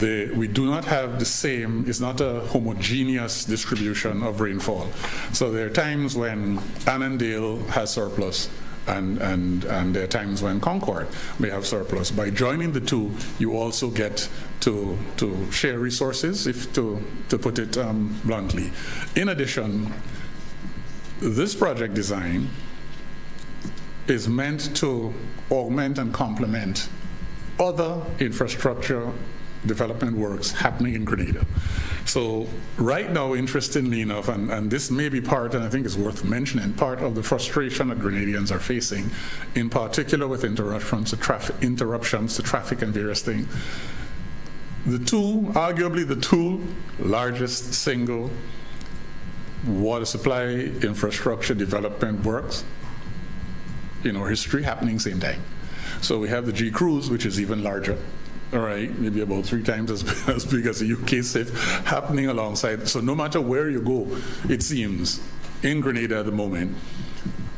we do not have the same, it's not a homogeneous distribution of rainfall. So there are times when Annandale has surplus and there are times when Concord may have surplus. By joining the two, you also get to share resources, to put it bluntly. In addition, this project design is meant to augment and complement other infrastructure development works happening in Grenada. So right now, interestingly enough, and this may be part, and I think it's worth mentioning, part of the frustration that Grenadians are facing, in particular with interruptions to traffic and various things. Arguably the two largest single water supply infrastructure development works in our history happening same time. So we have the G Cruise, which is even larger. All right, maybe about 3 times as big as the UKCIF, happening alongside. So no matter where you go, it seems, in Grenada at the moment,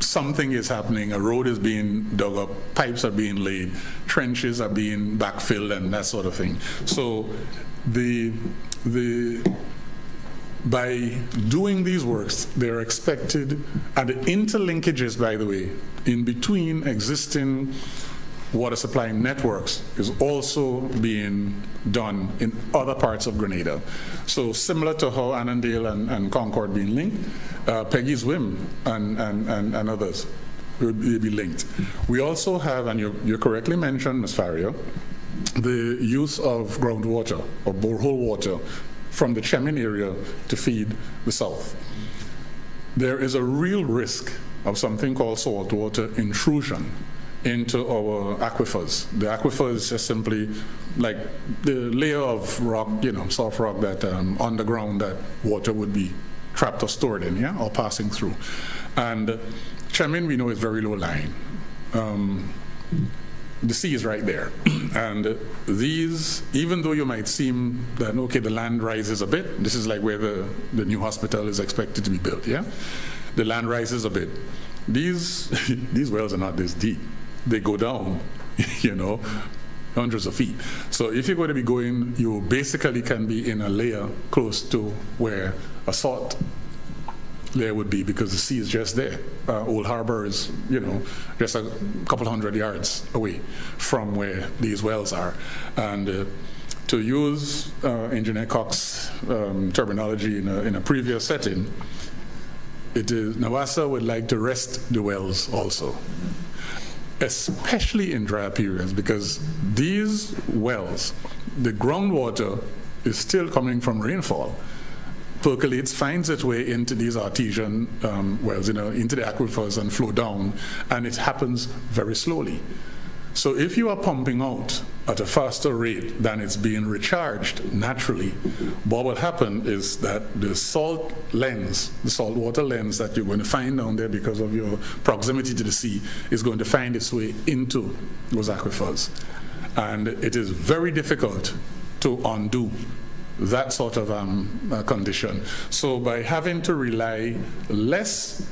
something is happening. A road is being dug up, pipes are being laid, trenches are being backfilled, and that sort of thing. So by doing these works, they're expected, and the interlinkages, by the way, in between existing water supply networks is also being done in other parts of Grenada. So similar to how Annandale and Concord being linked, Peggy's Whim and others will be linked. We also have, and you correctly mentioned, Ms. Faria, the use of groundwater or borehole water from the Chemin area to feed the south. There is a real risk of something called saltwater intrusion into our aquifers. The aquifer is just simply like the layer of rock, soft rock that underground that water would be trapped or stored in, or passing through. And Chemin, we know, is very low lying. The sea is right there. And these, even though you might seem that, okay, the land rises a bit, this is like where the new hospital is expected to be built, The land rises a bit. These wells are not this deep. They go down, hundreds of feet. So if you're going to be going, you basically can be in a layer close to where a salt layer would be, because the sea is just there. Old Harbor is, just a couple hundred yards away from where these wells are. And to use Engineer Cox's terminology in a previous setting, NAWASA would like to rest the wells also, especially in dry periods, because these wells, the groundwater is still coming from rainfall, percolates, finds its way into these artesian wells, into the aquifers and flow down, and it happens very slowly. So if you are pumping out at a faster rate than it's being recharged naturally, what will happen is that the salt water lens that you're going to find down there because of your proximity to the sea is going to find its way into those aquifers. And it is very difficult to undo that sort of condition. So by having to rely less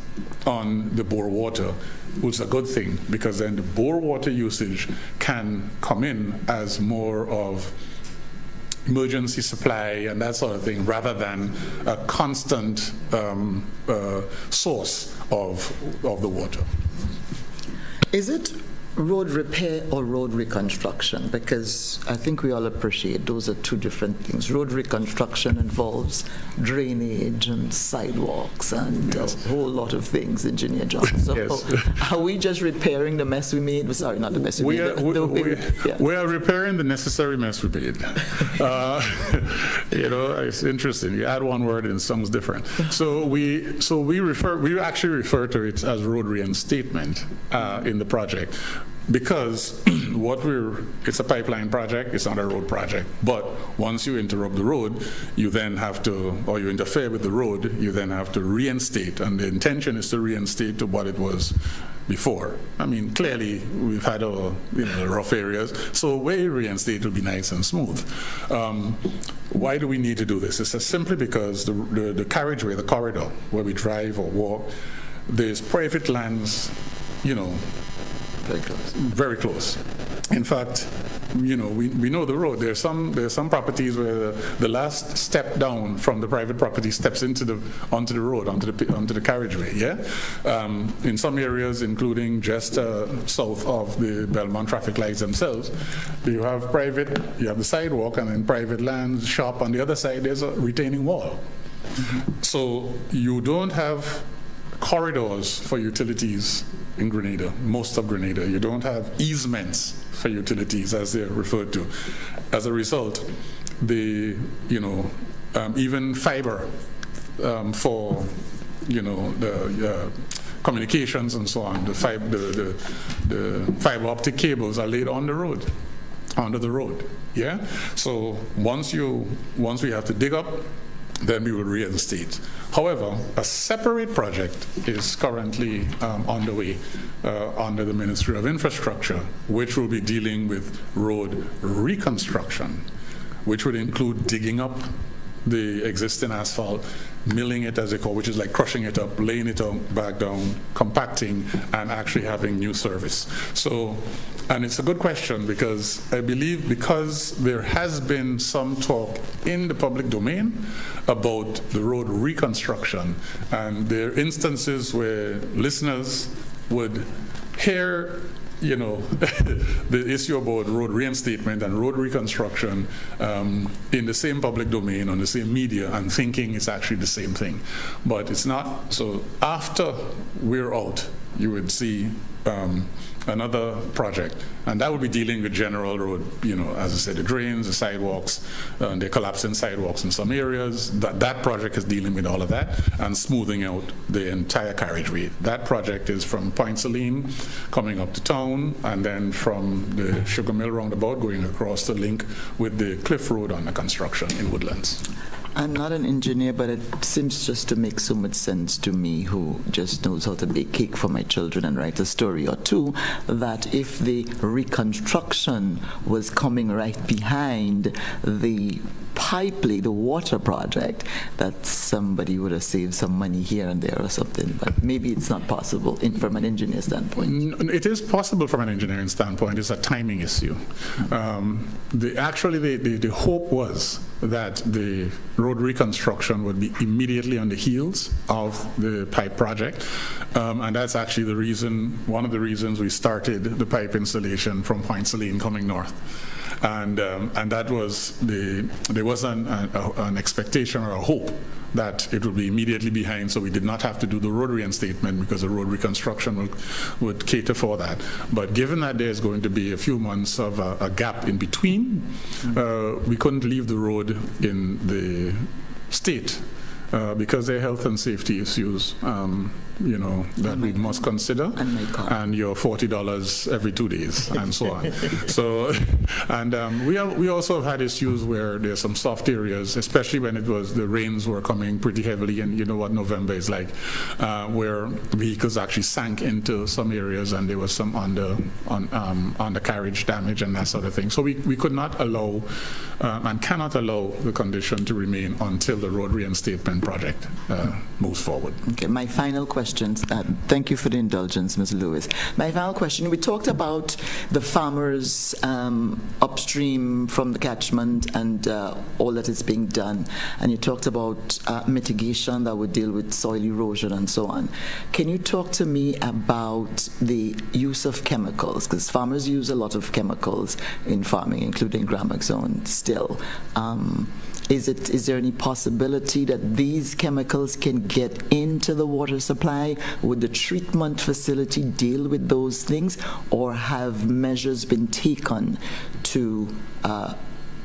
on the bore water, which is a good thing, because then the bore water usage can come in as more of emergency supply and that sort of thing, rather than a constant source of the water. Is it road repair or road reconstruction? Because I think we all appreciate those are two different things. Road reconstruction involves drainage and sidewalks and a whole lot of things, Engineer John. So are we just repairing the mess we made? Sorry, not the mess we made. We are repairing the necessary mess we made. It's interesting. You add one word and it sounds different. So we actually refer to it as road reinstatement in the project. Because it's a pipeline project, it's not a road project. But once you interrupt the road, you then have to, or you interfere with the road, you then have to reinstate. And the intention is to reinstate to what it was before. I mean, clearly, we've had our rough areas, so where you reinstate will be nice and smooth. Why do we need to do this? It's simply because the carriageway, the corridor, where we drive or walk, there's private lands, very close. In fact, we know the road. There's some properties where the last step down from the private property steps onto the road, onto the carriageway. Yeah. In some areas, including just south of the Belmont traffic lights themselves, you have the sidewalk, and in private land, shop on the other side. There's a retaining wall. Mm-hmm. So you don't have corridors for utilities in Grenada, most of Grenada. You don't have easements for utilities, as they're referred to. As a result, even fiber for the communications and so on, the fiber optic cables are laid on the road, under the road. Yeah. So once we have to dig up, then we will reinstate. However, a separate project is currently underway under the Ministry of Infrastructure, which will be dealing with road reconstruction, which would include digging up the existing asphalt, milling it, as they call, which is like crushing it up, laying it back down, compacting, and actually having new service. So, and it's a good question, because I believe because there has been some talk in the public domain about the road reconstruction, and there are instances where listeners would hear the issue about road reinstatement and road reconstruction in the same public domain, on the same media, and thinking it's actually the same thing. But it's not. So after we're out, you would see another project, and that would be dealing with general road, as I said, the drains, the sidewalks, the collapsing sidewalks in some areas. That project is dealing with all of that and smoothing out the entire carriageway. That project is from Point Saline coming up to town, and then from the Sugar Mill roundabout going across to link with the Cliff Road under construction in Woodlands. I'm not an engineer, but it seems just to make so much sense to me, who just knows how to bake cake for my children and write a story or two, that if the reconstruction was coming right behind the pipe lay, the water project, that somebody would have saved some money here and there or something, but maybe it's not possible from an engineer standpoint. It is possible from an engineering standpoint. It's a timing issue. The hope was that the road reconstruction would be immediately on the heels of the pipe project, and that's actually one of the reasons we started the pipe installation from Point Saline coming north. And that was there was an expectation or a hope that it would be immediately behind, so we did not have to do the road reinstatement because the road reconstruction would cater for that. But given that there's going to be a few months of a gap in between, we couldn't leave the road in the state because there are health and safety issues, that we must consider, and your $40 every 2 days, and so on. So, and we also have had issues where there's some soft areas, especially when the rains were coming pretty heavily, and you know what November is like, where vehicles actually sank into some areas, and there was some undercarriage damage and that sort of thing. So we could not allow and cannot allow the condition to remain until the road reinstatement project moves forward. Okay, my final questions. Thank you for the indulgence, Ms. Lewis. My final question, we talked about the farmers upstream from the catchment and all that is being done, and you talked about mitigation that would deal with soil erosion and so on. Can you talk to me about the use of chemicals? Because farmers use a lot of chemicals in farming, including Gramaxone still. Is there any possibility that these chemicals can get into the water supply? Would the treatment facility deal with those things, or have measures been taken to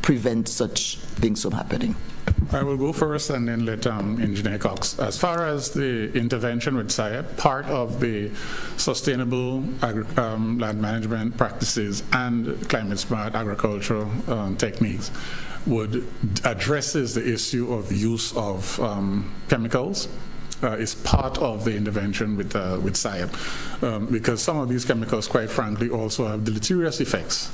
prevent such things from happening? I will go first and then let Engineer Cox. As far as the intervention with SIAP, part of the sustainable land management practices and climate smart agricultural techniques addresses the issue of use of chemicals. Is part of the intervention with SIAP, because some of these chemicals, quite frankly, also have deleterious effects.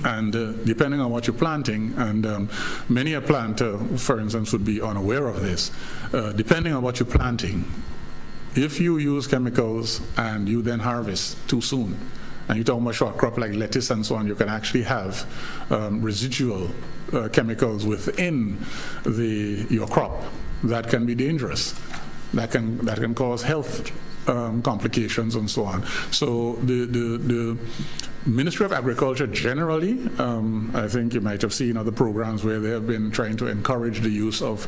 And depending on what you're planting, and many a planter, for instance, would be unaware of this, depending on what you're planting, if you use chemicals and you then harvest too soon, and you talk about short crop like lettuce and so on, you can actually have residual chemicals within your crop that can be dangerous. That can cause health complications and so on. So the Ministry of Agriculture generally, I think you might have seen other programs where they have been trying to encourage the use of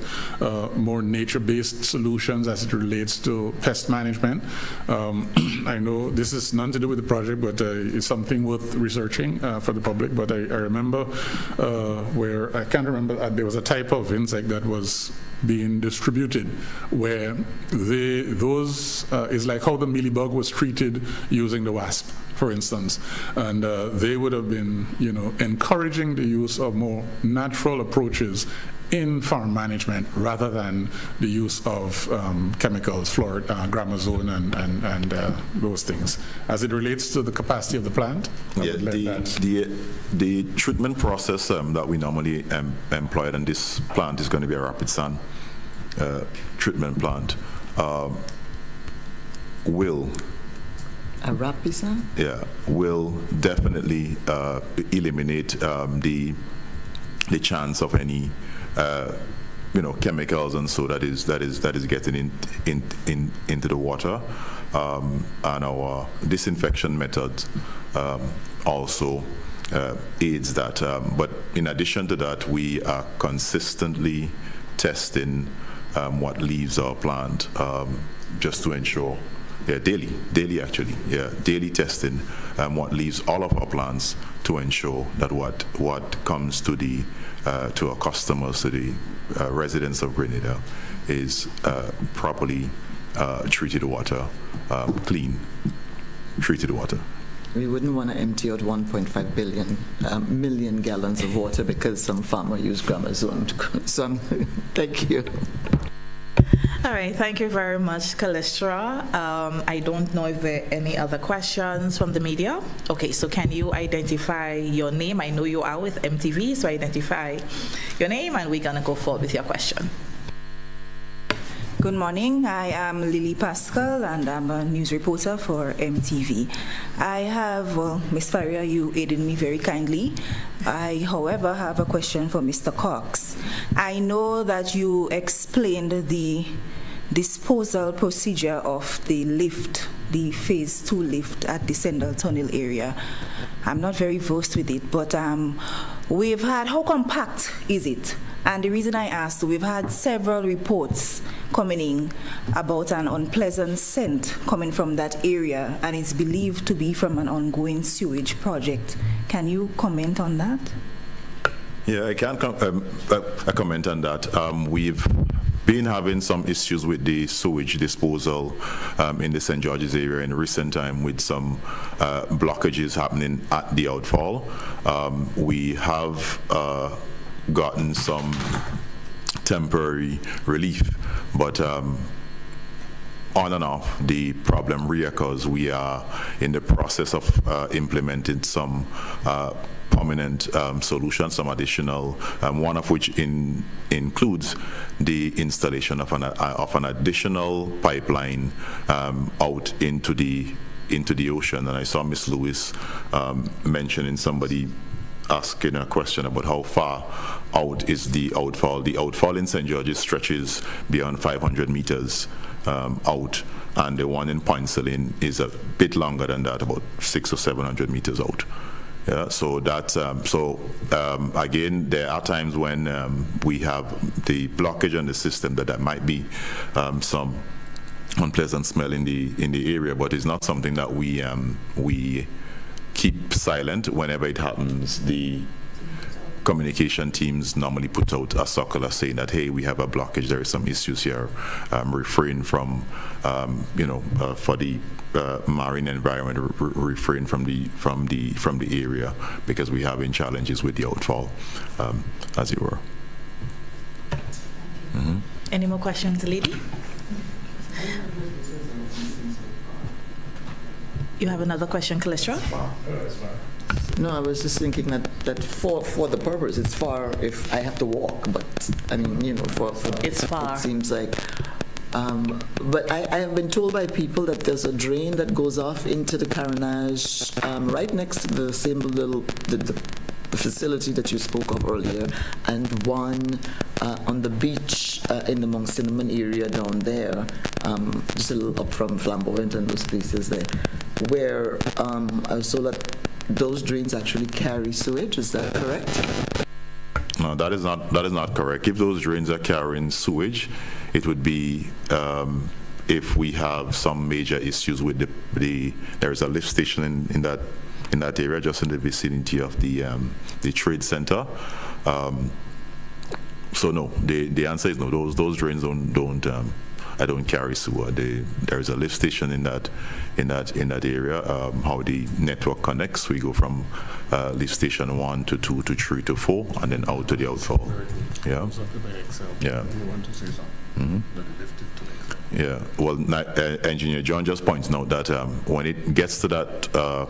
more nature-based solutions as it relates to pest management. I know this is nothing to do with the project, but it's something worth researching for the public. But I remember where, I can't remember, there was a type of insect that was being distributed where those is like how the mealybug was treated using the wasp, for instance, and they would have been, encouraging the use of more natural approaches in farm management rather than the use of chemicals, Gramaxone and those things. As it relates to the capacity of the plant, the treatment process that we normally employ, and this plant is going to be a rapid sun treatment plant, will definitely eliminate the chance of any chemicals and so that is getting into the water, and our disinfection methods also aids that. But in addition to that, we are consistently testing what leaves our plant, just to ensure. Daily testing what leaves all of our plants to ensure that what comes to to our customers, to the residents of Grenada, is properly treated water, clean treated water. We wouldn't want to empty out 1.5 million gallons of water because some farmer used Gramaxone. So thank you. All right, thank you very much, Callistra. I don't know if there are any other questions from the media. Okay, so can you identify your name? I know you are with MTV, so identify your name and we're gonna go forward with your question. Good morning. I am Lily Pascal, and I'm a news reporter for MTV. I have, Ms. Faria, you aided me very kindly. I, however, have a question for Mr. Cox. I know that you explained the disposal procedure of the lift, the phase 2 lift at the Sendal Tunnel area. I'm not very versed with it, but we've had, how compact is it? And the reason I asked, we've had several reports coming in about an unpleasant scent coming from that area, and it's believed to be from an ongoing sewage project. Can you comment on that? Yeah, I can comment on that. We've been having some issues with the sewage disposal in the St. George's area in recent time, with some blockages happening at the outfall. We have gotten some temporary relief, but on and off the problem reoccurs. We are in the process of implementing some permanent solutions, some additional, one of which includes the installation of an additional pipeline out into the ocean. And I saw Ms. Lewis mentioning, somebody asking a question about how far out is the outfall. The outfall in St. George's stretches beyond 500 meters out, and the one in Point Celine is a bit longer than that, about 600 or 700 meters out. Yeah, so that's again, there are times when we have the blockage on the system that might be some unpleasant smell in the area, but it's not something that we keep silent. Whenever it happens, the communication teams normally put out a circular saying that, hey, we have a blockage, there are some issues here, refrain from, for the marine environment, refrain from the area, because we're having challenges with the outfall, as it were. Mm-hmm. Any more questions, lady? You have another question, Callistra? No, I was just thinking that for the purpose, it's far if I have to walk, but I mean, for it's far. It seems like. But I have been told by people that there's a drain that goes off into the Carenage right next to the same little the facility that you spoke of earlier, and one on the beach in the Mount Cinnamon area down there, just a little up from Flamboyant and those places there, where I was told that those drains actually carry sewage. Is that correct? No, that is not correct. If those drains are carrying sewage, it would be if we have some major issues with there is a lift station in that area, just in the vicinity of the trade center. So no, the answer is no. Those drains don't carry sewer. There is a lift station in that area. How the network connects, we go from lift station 1 to 2 to 3 to 4, and then out to the outfall. Yeah. Yeah. Mm-hmm. Yeah. Well, Engineer John just points out that when it gets to that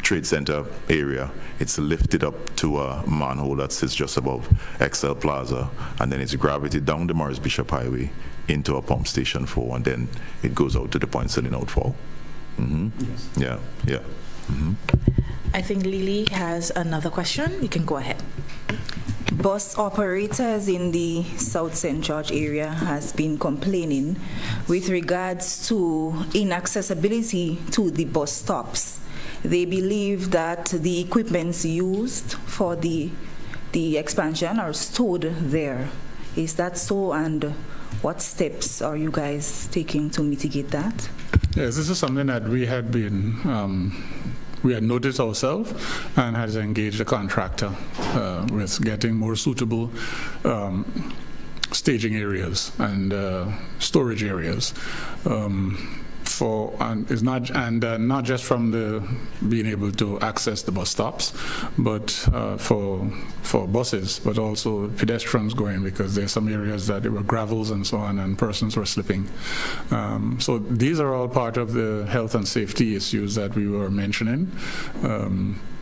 trade center area, it's lifted up to a manhole that sits just above Excel Plaza, and then it's gravitated down the Morris Bishop Highway into a pump station 4, and then it goes out to the Point Celine outfall. Mm-hmm. Yes. Yeah, yeah. Mm-hmm. I think Lily has another question. You can go ahead. Bus operators in the South St. George area has been complaining with regards to inaccessibility to the bus stops. They believe that the equipments used for the expansion are stored there. Is that so, and what steps are you guys taking to mitigate that? Yes, this is something that we had noticed ourselves and has engaged a contractor with getting more suitable staging areas and storage areas not just from the being able to access the bus stops, but for buses, but also pedestrians going, because there's some areas that there were gravels and so on, and persons were slipping. So these are all part of the health and safety issues that we were mentioning,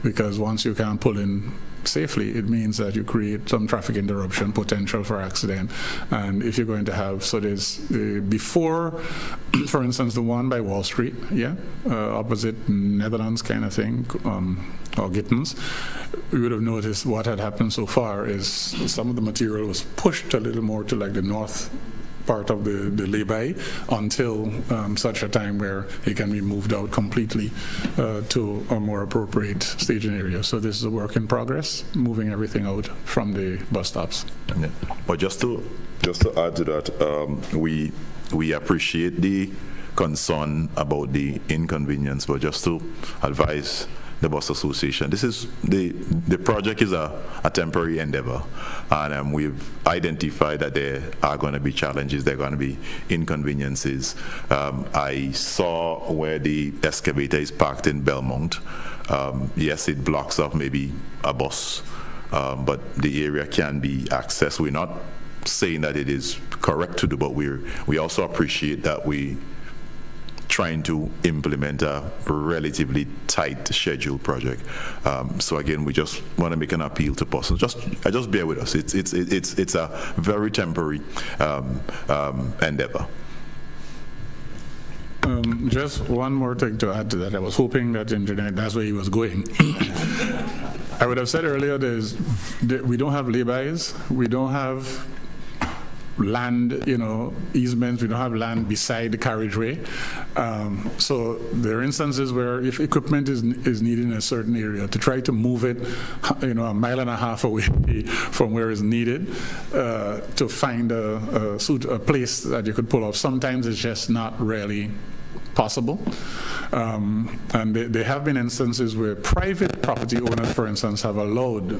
because once you can't pull in safely, it means that you create some traffic interruption, potential for accident. And if you're going to have, so there's before, for instance, the one by Wall Street, opposite Netherlands kind of thing, or Gittins, we would have noticed what had happened so far is some of the material was pushed a little more to like the north part of the lay-by until such a time where it can be moved out completely to a more appropriate staging area. So this is a work in progress, moving everything out from the bus stops. Yeah. But just to add to that, we appreciate the concern about the inconvenience, but just to advise the bus association, this is the project is a temporary endeavor, and we've identified that there are going to be challenges, there are going to be inconveniences. I saw where the excavator is parked in Belmont. Yes, it blocks off maybe a bus, but the area can be accessed. We're not saying that it is correct to do, but we also appreciate that we trying to implement a relatively tight schedule project. So again, we just want to make an appeal to persons. Just bear with us. It's a very temporary endeavor. Just one more thing to add to that. I was hoping that that's where he was going. I would have said earlier, we don't have laybys, we don't have land, easements, we don't have land beside the carriageway. So there are instances where if equipment is needed in a certain area, to try to move it, a mile and a half away from where it's needed, to find a place that you could pull off. Sometimes it's just not really possible. And there have been instances where private property owners, for instance, have allowed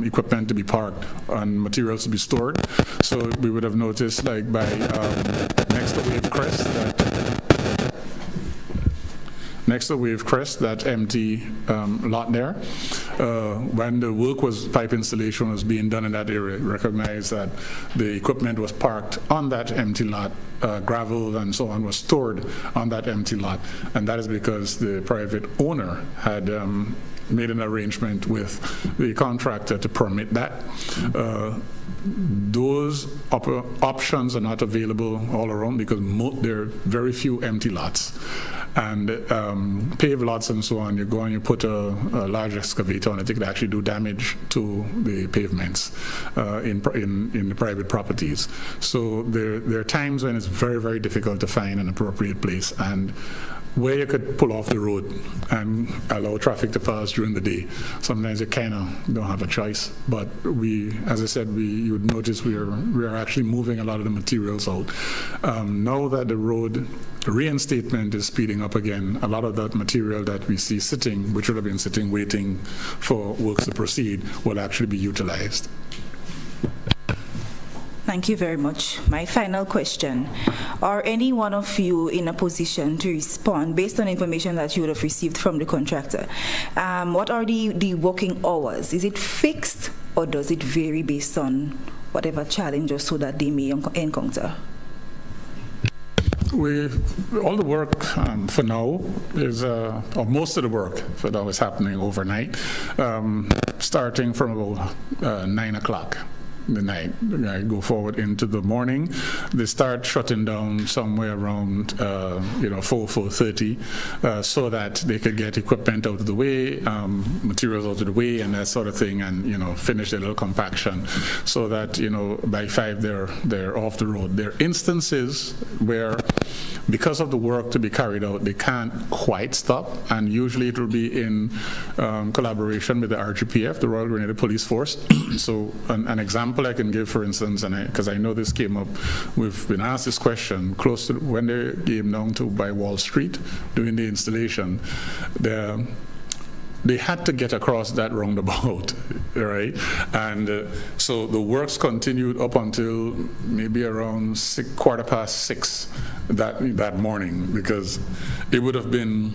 equipment to be parked and materials to be stored. So we would have noticed, like by next to Wave Crest, that empty lot there, when the pipe installation was being done in that area, recognized that the equipment was parked on that empty lot, gravel and so on was stored on that empty lot, and that is because the private owner had made an arrangement with the contractor to permit that. Those options are not available all around because there are very few empty lots. And paved lots and so on, you go and you put a large excavator on it, it could actually do damage to the pavements in the private properties. So there are times when it's very, very difficult to find an appropriate place, and where you could pull off the road and allow traffic to pass during the day. Sometimes you kind of don't have a choice, but as I said, you would notice we are actually moving a lot of the materials out. Now that the road reinstatement is speeding up again, a lot of that material that we see sitting, which would have been sitting waiting for works to proceed, will actually be utilized. Thank you very much. My final question. Are any one of you in a position to respond based on information that you would have received from the contractor? What are the working hours? Is it fixed or does it vary based on whatever challenge or so that they may encounter? All the work for now is, or most of the work for now is happening overnight, starting from about 9 o'clock. The night. I go forward into the morning. They start shutting down somewhere around 4:30, so that they could get equipment out of the way, materials out of the way, and that sort of thing, and finish their little compaction, so that by 5 they're off the road. There are instances where, because of the work to be carried out, they can't quite stop, and usually it will be in collaboration with the RGPF, the Royal Grenadier Police Force. So an example I can give, for instance, and because I know this came up, we've been asked this question close to when they came down to by Wall Street doing the installation. They had to get across that roundabout right? And so the works continued up until maybe around 6:15 that morning, because it would have been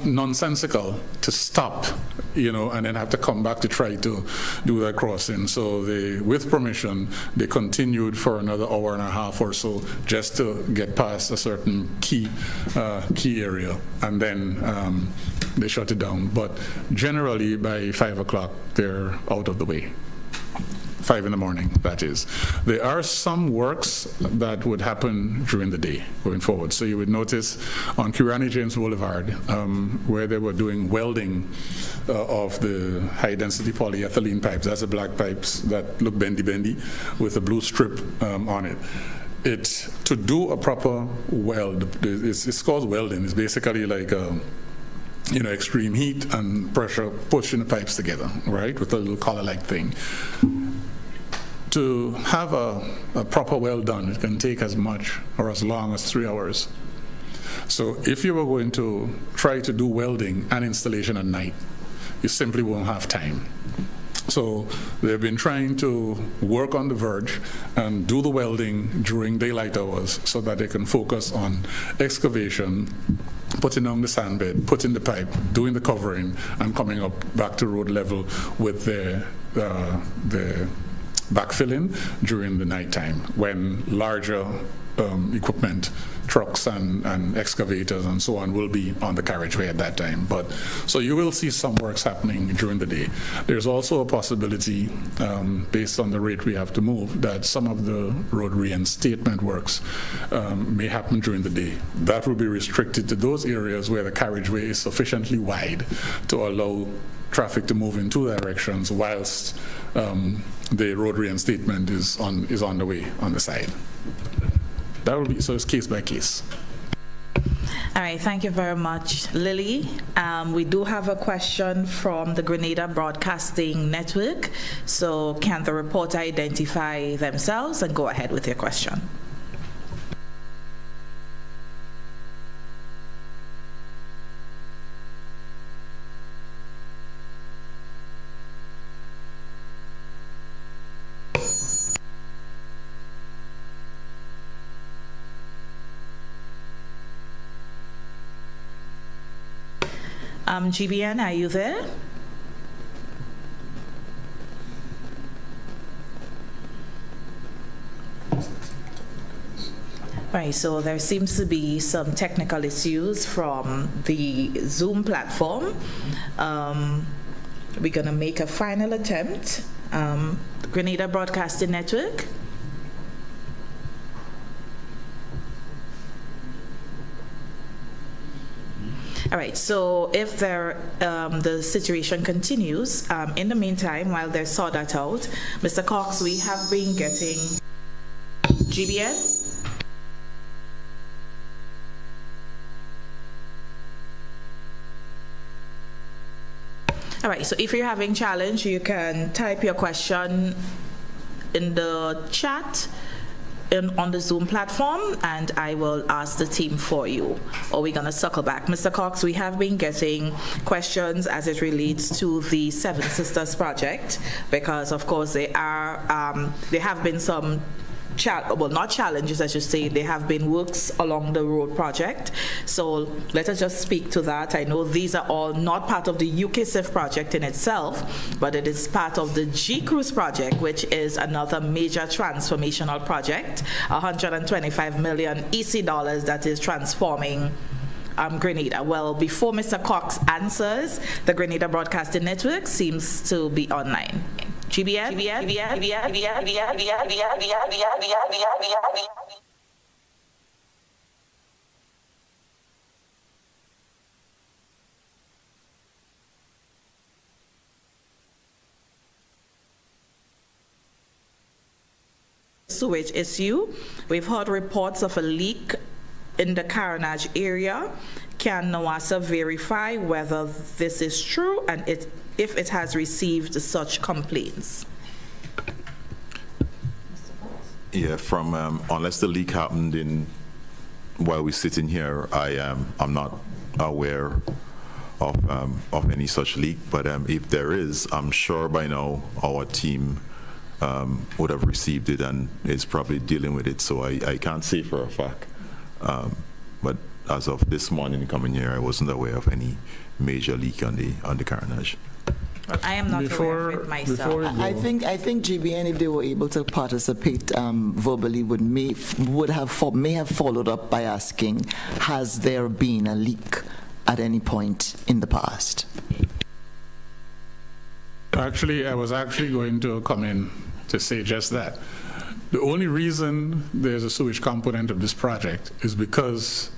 nonsensical to stop, and then have to come back to try to do that crossing. So they, with permission, they continued for another hour and a half or so just to get past a certain key area, and then they shut it down. But generally by 5 o'clock, they're out of the way. 5 in the morning, that is. There are some works that would happen during the day going forward. So you would notice on Kirani James Boulevard, where they were doing welding of the high-density polyethylene pipes. That's the black pipes that look bendy with a blue strip on it. To do a proper weld, it's called welding. It's basically like extreme heat and pressure pushing the pipes together, right, with a little collar-like thing. To have a proper weld done, it can take as much or as long as 3 hours. So if you were going to try to do welding and installation at night, you simply won't have time. So they've been trying to work on the verge and do the welding during daylight hours so that they can focus on excavation, putting on the sand bed, putting the pipe, doing the covering, and coming up back to road level with the backfilling during the nighttime, when larger equipment, trucks and excavators and so on, will be on the carriageway at that time. But so you will see some works happening during the day. There's also a possibility, based on the rate we have to move, that some of the road reinstatement works may happen during the day. That will be restricted to those areas where the carriageway is sufficiently wide to allow traffic to move in two directions, whilst the road reinstatement is on the way on the side. That will be, so it's case by case. All right, thank you very much, Lily. We do have a question from the Grenada Broadcasting Network. So can the reporter identify themselves and go ahead with your question? GBN, are you there? Right, so there seems to be some technical issues from the Zoom platform. We're going to make a final attempt. Grenada Broadcasting Network. All right, so if the situation continues, in the meantime, while they sort that out, Mr. Cox, we have been getting GBN. All right, so if you're having challenge, you can type your question in the chat on the Zoom platform, and I will ask the team for you, or we're going to circle back. Mr. Cox, we have been getting questions as it relates to the Seven Sisters project, because of course there have been some not challenges, I should say. There have been works along the road project. So let us just speak to that. I know these are all not part of the UKCIF project in itself, but it is part of the G-Cruise project, which is another major transformational project, 125 million EC dollars that is transforming Grenada. Well, before Mr. Cox answers, the Grenada Broadcasting Network seems to be online. GBN. Sewage issue. We've heard reports of a leak in the Carenage area. Can NAWASA verify whether this is true and if it has received such complaints? Yeah, from unless the leak happened while we're sitting here, I'm not aware of any such leak. But if there is, I'm sure by now our team would have received it and is probably dealing with it. So I can't say for a fact. But as of this morning coming here, I wasn't aware of any major leak on the carnage. Well, I am not aware of it myself. I think GBN, if they were able to participate verbally, may have followed up by asking, has there been a leak at any point in the past? Actually, I was going to come in to say just that. The only reason there's a sewage component of this project is because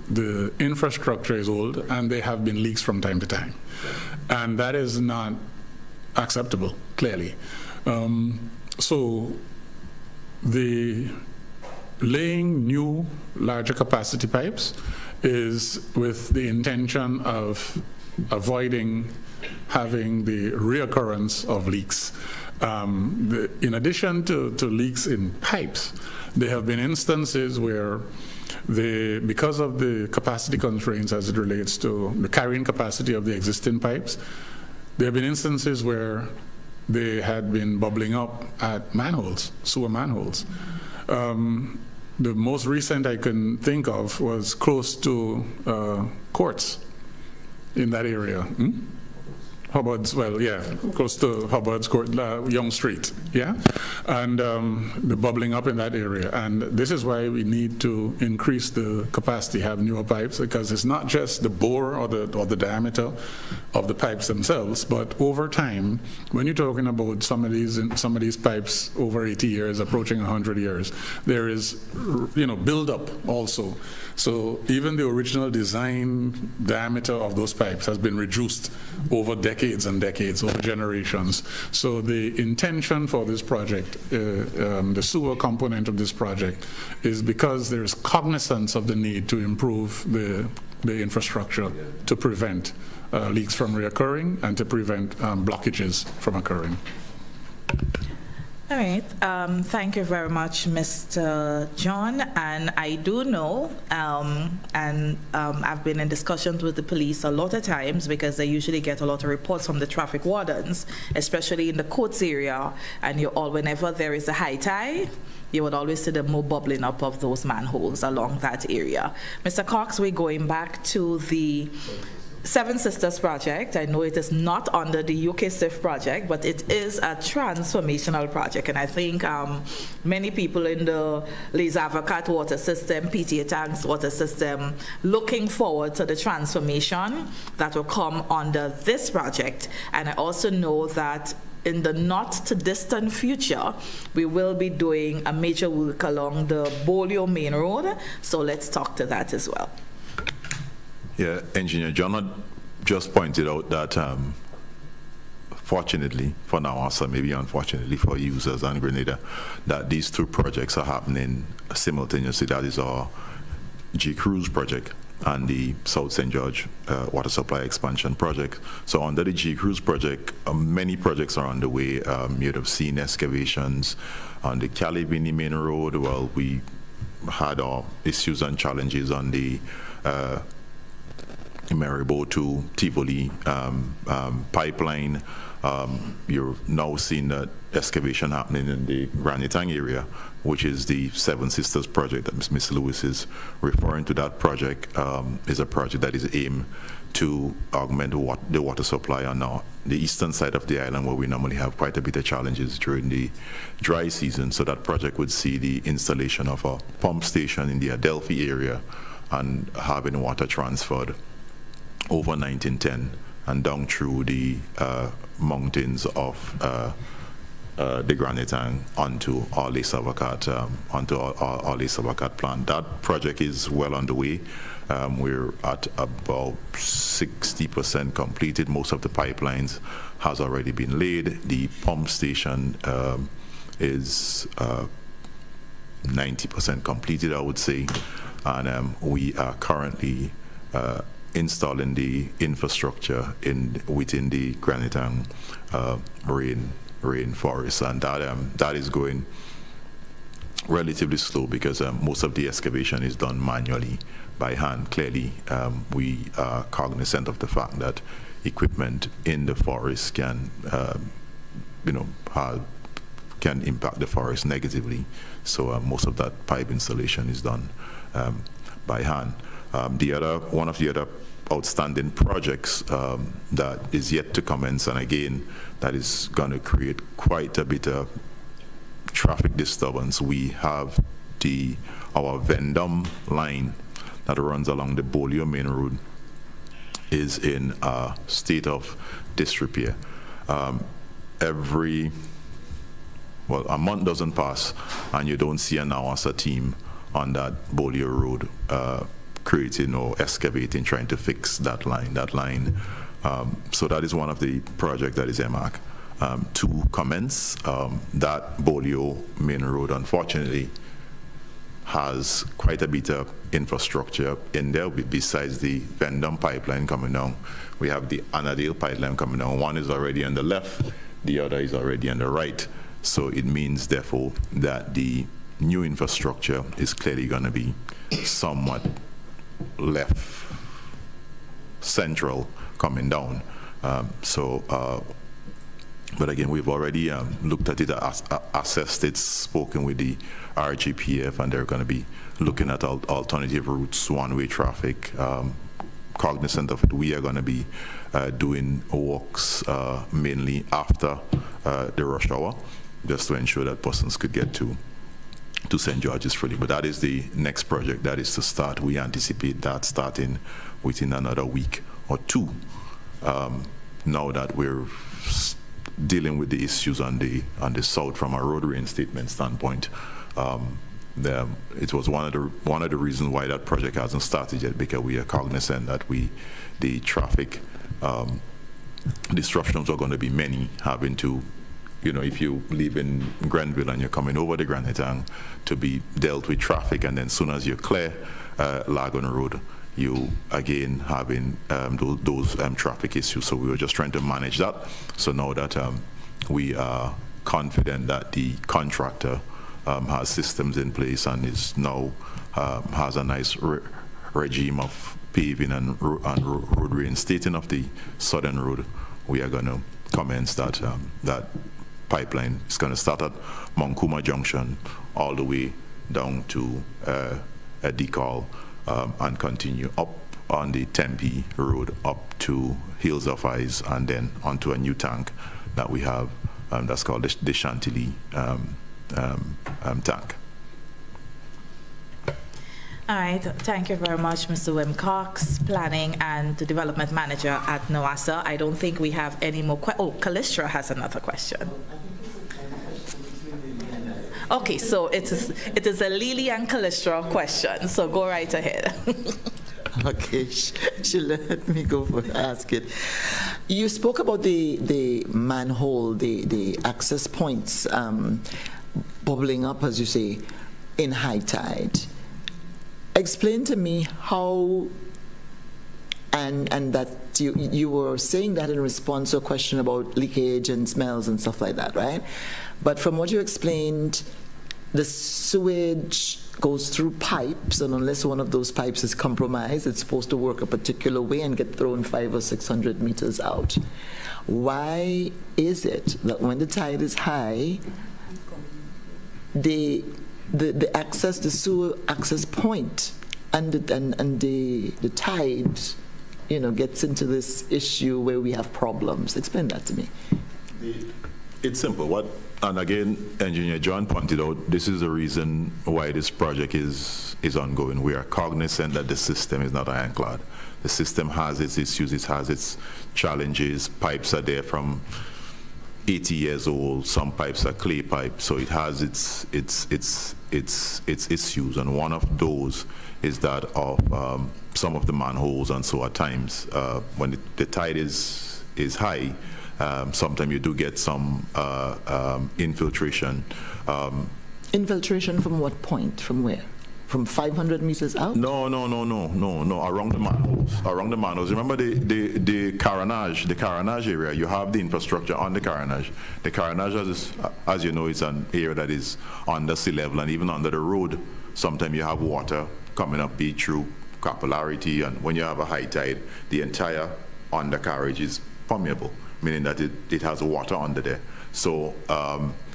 the infrastructure is old and there have been leaks from time to time. And that is not acceptable, clearly. So the laying new larger capacity pipes is with the intention of avoiding having the reoccurrence of leaks. In addition to leaks in pipes, there have been instances where because of the capacity constraints as it relates to the carrying capacity of the existing pipes, there have been instances where they had been bubbling up at manholes, sewer manholes. The most recent I can think of was close to courts in that area. Hubbard's, well, yeah, close to Hubbard's Court, Young Street, yeah? And the bubbling up in that area. And this is why we need to increase the capacity, have newer pipes, because it's not just the bore or the diameter of the pipes themselves, but over time, when you're talking about some of these pipes over 80 years, approaching 100 years, there is, buildup also. So even the original design diameter of those pipes has been reduced over decades and decades, over generations. So the intention for this project, the sewer component of this project, is because there is cognizance of the need to improve the infrastructure to prevent leaks from reoccurring and to prevent blockages from occurring. All right. Thank you very much, Mr. John. And I do know, I've been in discussions with the police a lot of times because they usually get a lot of reports from the traffic wardens, especially in the courts area. And whenever there is a high tide, you would always see the more bubbling up of those manholes along that area. Mr. Cox, we're going back to the Seven Sisters project. I know it is not under the UKCIF project, but it is a transformational project. And I think many people in the Les Avocats water system, PTA tanks water system, looking forward to the transformation that will come under this project. And I also know that in the not too distant future, we will be doing a major work along the Bolio Main Road. So let's talk to that as well. Yeah, Engineer John just pointed out that fortunately for NAWASA, maybe unfortunately for users and Grenada, that these two projects are happening simultaneously. That is our G Cruise project and the South St. George water supply expansion project. So under the G Cruise project, many projects are underway. You'd have seen excavations on the Calibini Main Road. Well, we had our issues and challenges on the Maribo to Tivoli pipeline. You're now seeing that excavation happening in the Granitang area, which is the Seven Sisters project that Ms. Lewis is referring to. That project is a project that is aimed to augment the water supply on the eastern side of the island, where we normally have quite a bit of challenges during the dry season. So that project would see the installation of a pump station in the Adelphi area and having water transferred over 1910 and down through the mountains of the Granitang onto our Les Avocats, onto our Les Avocats plant. That project is well underway. We're at about 60% completed. Most of the pipelines has already been laid. The pump station is 90% completed, I would say, and we are currently installing the infrastructure within the Granitang rainforest, and that is going relatively slow because most of the excavation is done manually by hand. Clearly, we are cognizant of the fact that equipment in the forest can, can impact the forest negatively. So most of that pipe installation is done by hand. One of the other outstanding projects that is yet to commence, and again, that is going to create quite a bit of traffic disturbance. We have our Vendome line that runs along the Bolio main road is in a state of disrepair. A month doesn't pass and you don't see a NAWASA team on that Bolio road creating or excavating, trying to fix that line. So that is one of the projects that is earmarked to commence. That Bolio main road, unfortunately, has quite a bit of infrastructure in there. Besides the Vendome pipeline coming down, we have the Annandale pipeline coming down. One is already on the left, the other is already on the right. So it means, therefore, that the new infrastructure is clearly going to be somewhat left central coming down. But again, we've already looked at it, assessed it, spoken with the RGPF, and they're going to be looking at alternative routes, one-way traffic. Cognizant of it, we are going to be doing walks mainly after the rush hour, just to ensure that persons could get to St. George's freely. But that is the next project that is to start. We anticipate that starting within another week or two. Now that we're dealing with the issues on the south from a road reinstatement standpoint, it was one of the reasons why that project hasn't started yet, because we are cognizant that the traffic disruptions are going to be many, having to, if you live in Grenville and you're coming over the Granitang, to be dealt with traffic, and then as soon as you clear Lagon Road, you again having those traffic issues. So we were just trying to manage that. So now that we are confident that the contractor has systems in place and is now has a nice regime of paving and road reinstating of the southern road, we are going to commence that pipeline. It's going to start at Monkuma Junction all the way down to Decal, and continue up on the Tempe Road up to Hills of Eyes, and then onto a new tank that we have that's called the Chantilly tank. All right, thank you very much, Mr. Wim Cox, Planning and Development Manager at NAWASA. I don't think we have any more questions. Oh, Callistra has another question. Okay, so it is a Lily and Callistra question, so go right ahead. Okay, she'll let me go for ask it. You spoke about the manhole, the access points bubbling up, as you say, in high tide. Explain to me how, and that you were saying that in response to a question about leakage and smells and stuff like that, right? But from what you explained, the sewage goes through pipes, and unless one of those pipes is compromised, it's supposed to work a particular way and get thrown 500 or 600 meters out. Why is it that when the tide is high, the access, the sewer access point, and the tide, gets into this issue where we have problems? Explain that to me. It's simple. And again, Engineer John pointed out, this is the reason why this project is ongoing. We are cognizant that the system is not ironclad. The system has its issues, it has its challenges. Pipes are there from 80 years old. Some pipes are clay pipes, so it has its issues. And one of those is that of some of the manholes, and so at times when the tide is high, sometimes you do get some infiltration. Infiltration from what point? From where? From 500 meters out? No. Around the manholes. Remember the carronage area. You have the infrastructure on the carronage. The carronage, as you know, is an area that is under sea level, and even under the road. Sometimes you have water coming up, be through capillarity, and when you have a high tide, the entire undercarriage is permeable, meaning that it has water under there. So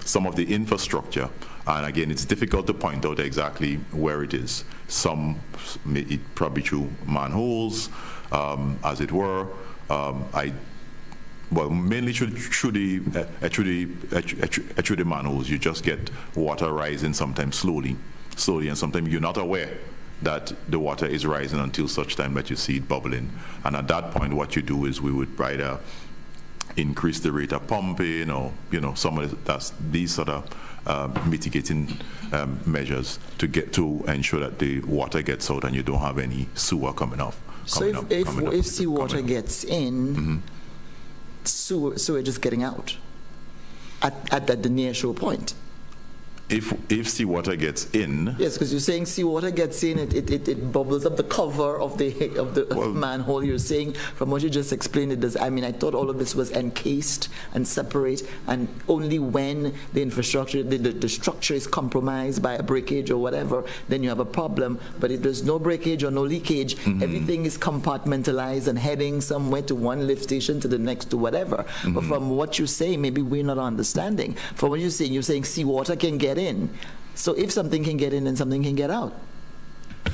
some of the infrastructure, and again, it's difficult to point out exactly where it is. Some, it probably through manholes, as it were. Well, mainly through the manholes, you just get water rising sometimes slowly, and sometimes you're not aware that the water is rising until such time that you see it bubbling. And at that point, what you do is we would either increase the rate of pumping, or some of these sort of mitigating measures to ensure that the water gets out and you don't have any sewer coming off. So if seawater gets in, sewage is getting out at the near shore point. If seawater gets in, yes, because you're saying seawater gets in, it bubbles up the cover of the manhole. You're saying, from what you just explained, it does. I mean, I thought all of this was encased and separate, and only when the infrastructure, the structure is compromised by a breakage or whatever, then you have a problem. But if there's no breakage or no leakage, everything is compartmentalized and heading somewhere, to one lift station, to the next, to whatever. But from what you say, maybe we're not understanding. From what you're saying seawater can get in. So if something can get in, then something can get out.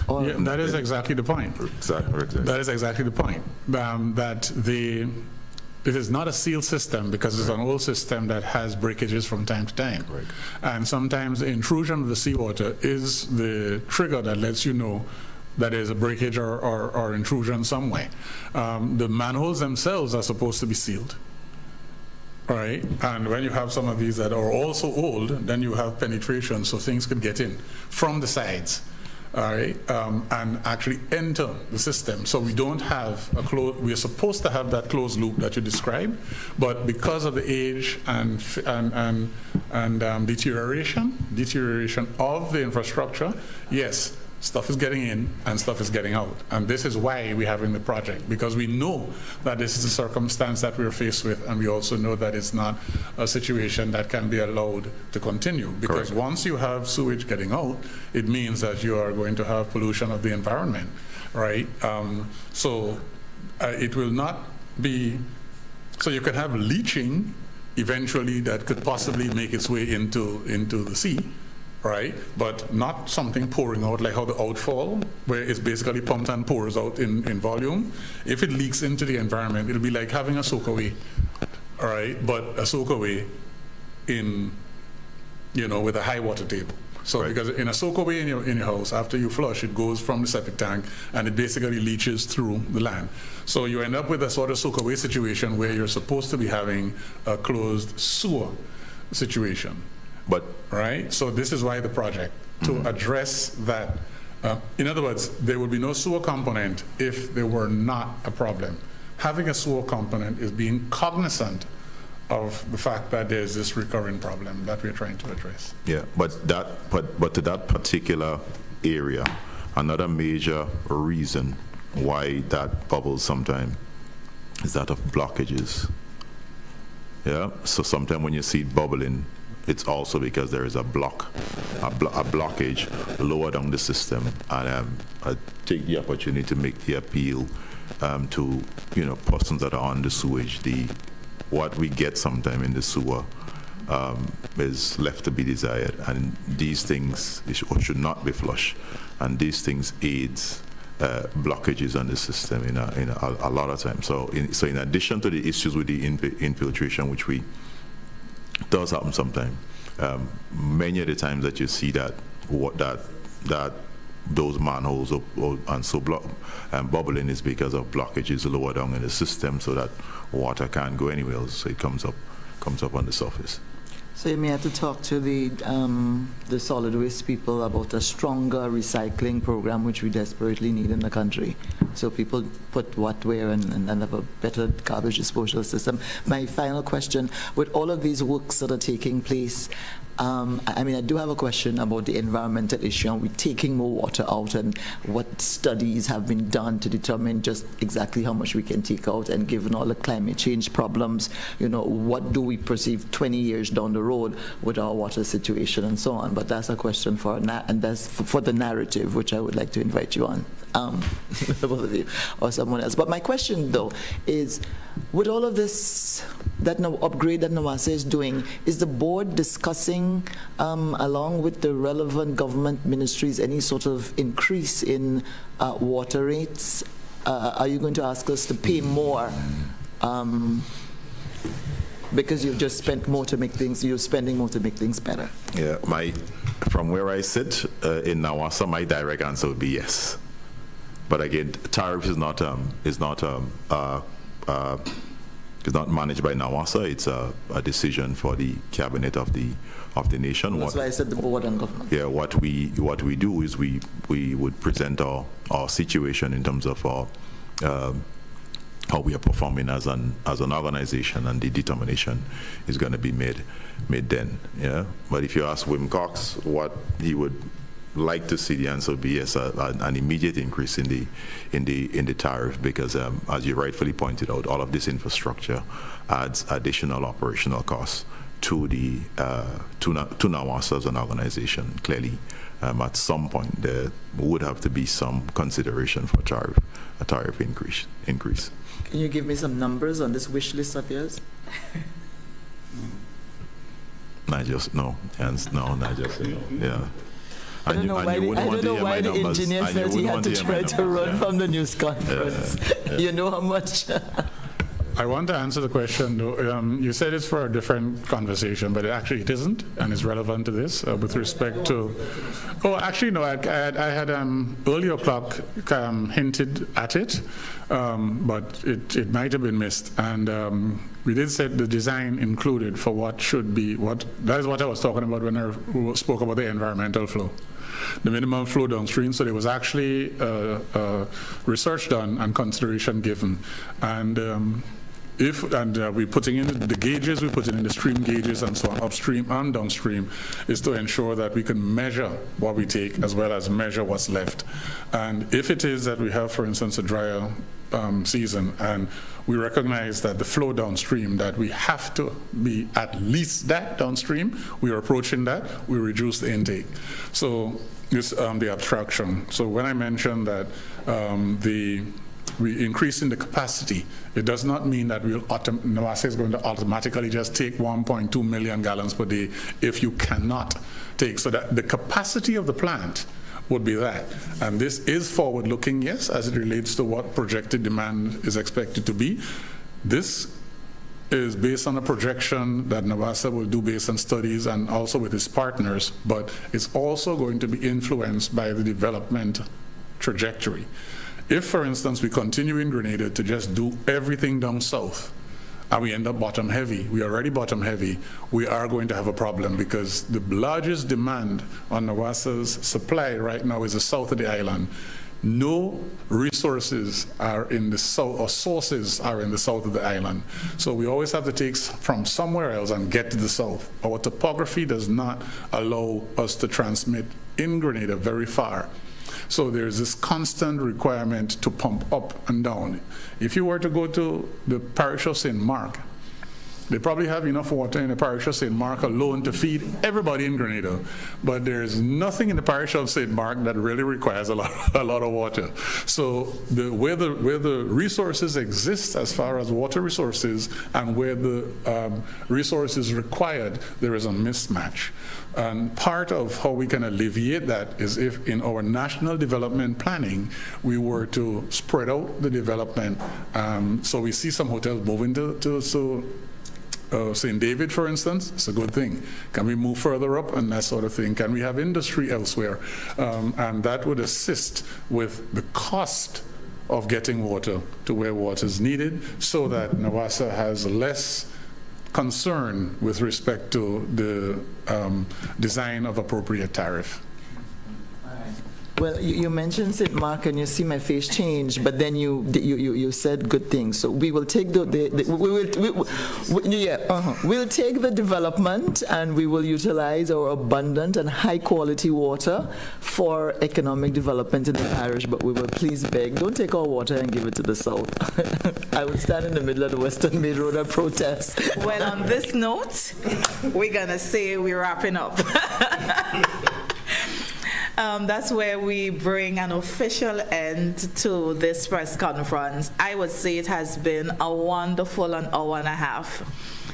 Yeah, that is exactly the point. Exactly. That is exactly the point. It is not a sealed system, because it's an old system that has breakages from time to time. Right. And sometimes the intrusion of the seawater is the trigger that lets you know that there's a breakage or intrusion somewhere. The manholes themselves are supposed to be sealed. Right, and when you have some of these that are also old, then you have penetration, so things could get in from the sides, all right, and actually enter the system. So we don't have a we are supposed to have that closed loop that you described, but because of the age and deterioration of the infrastructure, yes, stuff is getting in and stuff is getting out. And this is why we're having the project, because we know that this is a circumstance that we're faced with, and we also know that it's not a situation that can be allowed to continue. Because Correct. Once you have sewage getting out, it means that you are going to have pollution of the environment, right? It will not be, so you can have leaching eventually that could possibly make its way into the sea, right? But not something pouring out like how the outfall, where it's basically pumped and pours out in volume. If it leaks into the environment, it'll be like having a soakaway, all right? But a soakaway with a high water table. So Right. Because in a soakaway in your house, after you flush, it goes from the septic tank and it basically leaches through the land. So you end up with a sort of soakaway situation where you're supposed to be having a closed sewer situation. but Right? So this is why the project, to address that. In other words, there would be no sewer component if there were not a problem. Having a sewer component is being cognizant of the fact that there's this recurring problem that we're trying to address. yeah, but to that particular area, another major reason why that bubbles sometimes is that of blockages. Yeah, so sometimes when you see it bubbling, it's also because there is a blockage lower down the system. And I take the opportunity to make the appeal to persons that are on the sewage. What we get sometime in the sewer is left to be desired, and these things should not be flushed, and these things aids blockages on the system in a lot of times. So in addition to the issues with the infiltration, which does happen sometimes, many of the times that you see that those manholes and so bubbling is because of blockages lower down in the system, so that water can't go anywhere, so it comes up on the surface. So you may have to talk to the solid waste people about a stronger recycling program, which we desperately need in the country. So people put what where and have a better garbage disposal system. My final question, with all of these works that are taking place, I mean, I do have a question about the environmental issue. Are we taking more water out, and what studies have been done to determine just exactly how much we can take out? And given all the climate change problems, what do we perceive 20 years down the road with our water situation and so on? But that's a question for the narrative, which I would like to invite you on, both of you or someone else. But my question, though, is with all of this upgrade that NAWASA is doing, is the board discussing, along with the relevant government ministries, any sort of increase in water rates? Are you going to ask us to pay more because you've just spent more to make things, you're spending more to make things better? Yeah, from where I sit in NAWASA, my direct answer would be yes. But again, tariff is not managed by NAWASA. It's a decision for the cabinet of the nation. That's why I said the board and government. Yeah, what we do is we would present our situation in terms of our how we are performing as an organization, and the determination is going to be made then. Yeah, but if you ask Wim Cox what he would like to see, the answer would be yes, an immediate increase in the tariff, because as you rightfully pointed out, all of this infrastructure adds additional operational costs to NAWASA as an organization. Clearly, at some point there would have to be some consideration for a tariff increase. Can you give me some numbers on this wish list of yours? Not just no, yeah. I don't know why the engineer felt he had to try to run from the news conference. You know how much? I want to answer the question, though. You said it's for a different conversation, but it isn't, and it's relevant to this with respect to... Oh, actually, no, I had earlier clock hinted at it, but it might have been missed. And we did set the design included for what should be, that is what I was talking about when I spoke about the environmental flow. The minimum flow downstream, so there was actually research done and consideration given. And we're putting in the gauges, we're putting in the stream gauges and so on, upstream and downstream, is to ensure that we can measure what we take as well as measure what's left. And if it is that we have, for instance, a drier season, and we recognize that the flow downstream, that we have to be at least that downstream, we are approaching that, we reduce the intake. So this the abstraction. So when I mentioned that we increase in the capacity, it does not mean that NAWASA is going to automatically just take 1.2 million gallons per day if you cannot take. So that the capacity of the plant would be that. And this is forward-looking, yes, as it relates to what projected demand is expected to be. This is based on a projection that NAWASA will do based on studies and also with its partners, but it's also going to be influenced by the development trajectory. If, for instance, we continue in Grenada to just do everything down south, and we end up bottom heavy, we are already bottom heavy, we are going to have a problem, because the largest demand on NAWASA's supply right now is the south of the island. No resources are in the south, or sources are in the south of the island. So we always have to take from somewhere else and get to the south. Our topography does not allow us to transmit in Grenada very far. So there's this constant requirement to pump up and down. If you were to go to the parish of St. Mark, they probably have enough water in the parish of St. Mark alone to feed everybody in Grenada. But there's nothing in the parish of St. Mark that really requires a lot of water. So where the resources exist as far as water resources and where the resources required, there is a mismatch. And part of how we can alleviate that is if in our national development planning, we were to spread out the development. So we see some hotels moving to St. David, for instance. It's a good thing. Can we move further up and that sort of thing? Can we have industry elsewhere? And that would assist with the cost of getting water to where water is needed, so that NAWASA has less concern with respect to the design of appropriate tariff. Well, you mentioned St. Mark and you see my face change, but then you said good things. So we will take we'll take the development and we will utilize our abundant and high quality water for economic development in the parish, but we will please beg, don't take our water and give it to the south. I would stand in the middle of the Western Maid Road and protest. Well, on this note, we're going to say we're wrapping up. That's where we bring an official end to this press conference. I would say it has been a wonderful an hour and a half.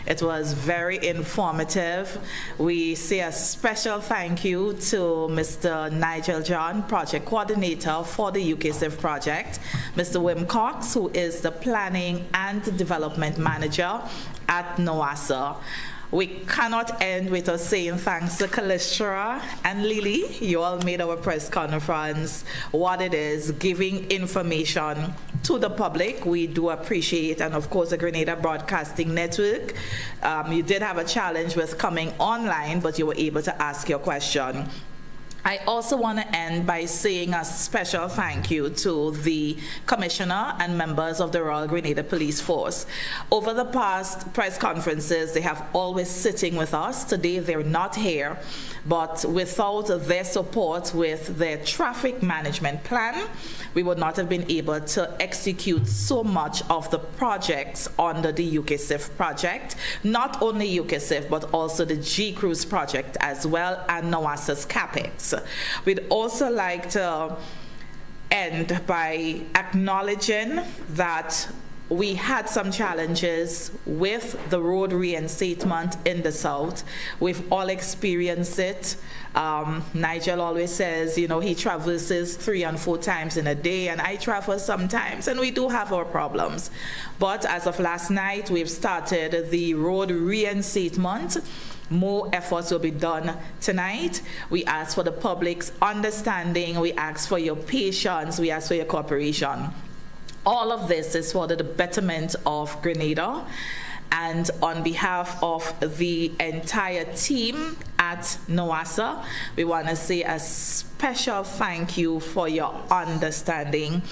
It was very informative. We say a special thank you to Mr. Nigel John, Project Coordinator for the UKCIF project, Mr. Wim Cox, who is the Planning and Development Manager at NAWASA. We cannot end with us saying thanks to Callistra and Lily. You all made our press conference what it is, giving information to the public. We do appreciate, and of course the Grenada Broadcasting Network. You did have a challenge with coming online, but you were able to ask your question. I also want to end by saying a special thank you to the Commissioner and members of the Royal Grenada Police Force. Over the past press conferences, they have always sitting with us. Today, they're not here, but without their support with their traffic management plan, we would not have been able to execute so much of the projects under the UKCIF project, not only UKCIF, but also the G-Cruise project as well, and NAWASA's CAPEX. We'd also like to end by acknowledging that we had some challenges with the road reinstatement in the south. We've all experienced it. Nigel always says, you know, he traverses 3 and 4 times in a day, and I travel sometimes, and we do have our problems. But as of last night, we've started the road reinstatement. More efforts will be done tonight. We ask for the public's understanding. We ask for your patience. We ask for your cooperation. All of this is for the betterment of Grenada. And on behalf of the entire team at NAWASA, we want to say a special thank you for your understanding.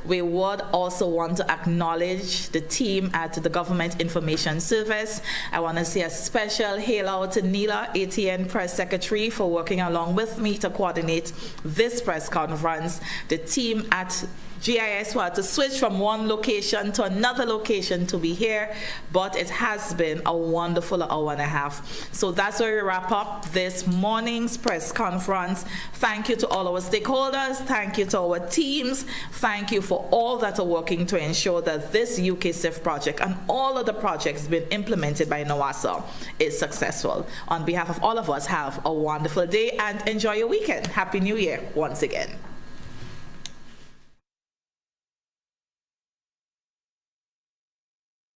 We would also want to acknowledge the team at the Government Information Service. I want to say a special hail out to Neela, ATN Press Secretary, for working along with me to coordinate this press conference. The team at GIS had to switch from one location to another location to be here, but it has been a wonderful hour and a half. So that's where we wrap up this morning's press conference. Thank you to all our stakeholders. Thank you to our teams. Thank you for all that are working to ensure that this UKCIF project and all of the projects being implemented by NAWASA is successful. On behalf of all of us, have a wonderful day and enjoy your weekend. Happy New Year once again.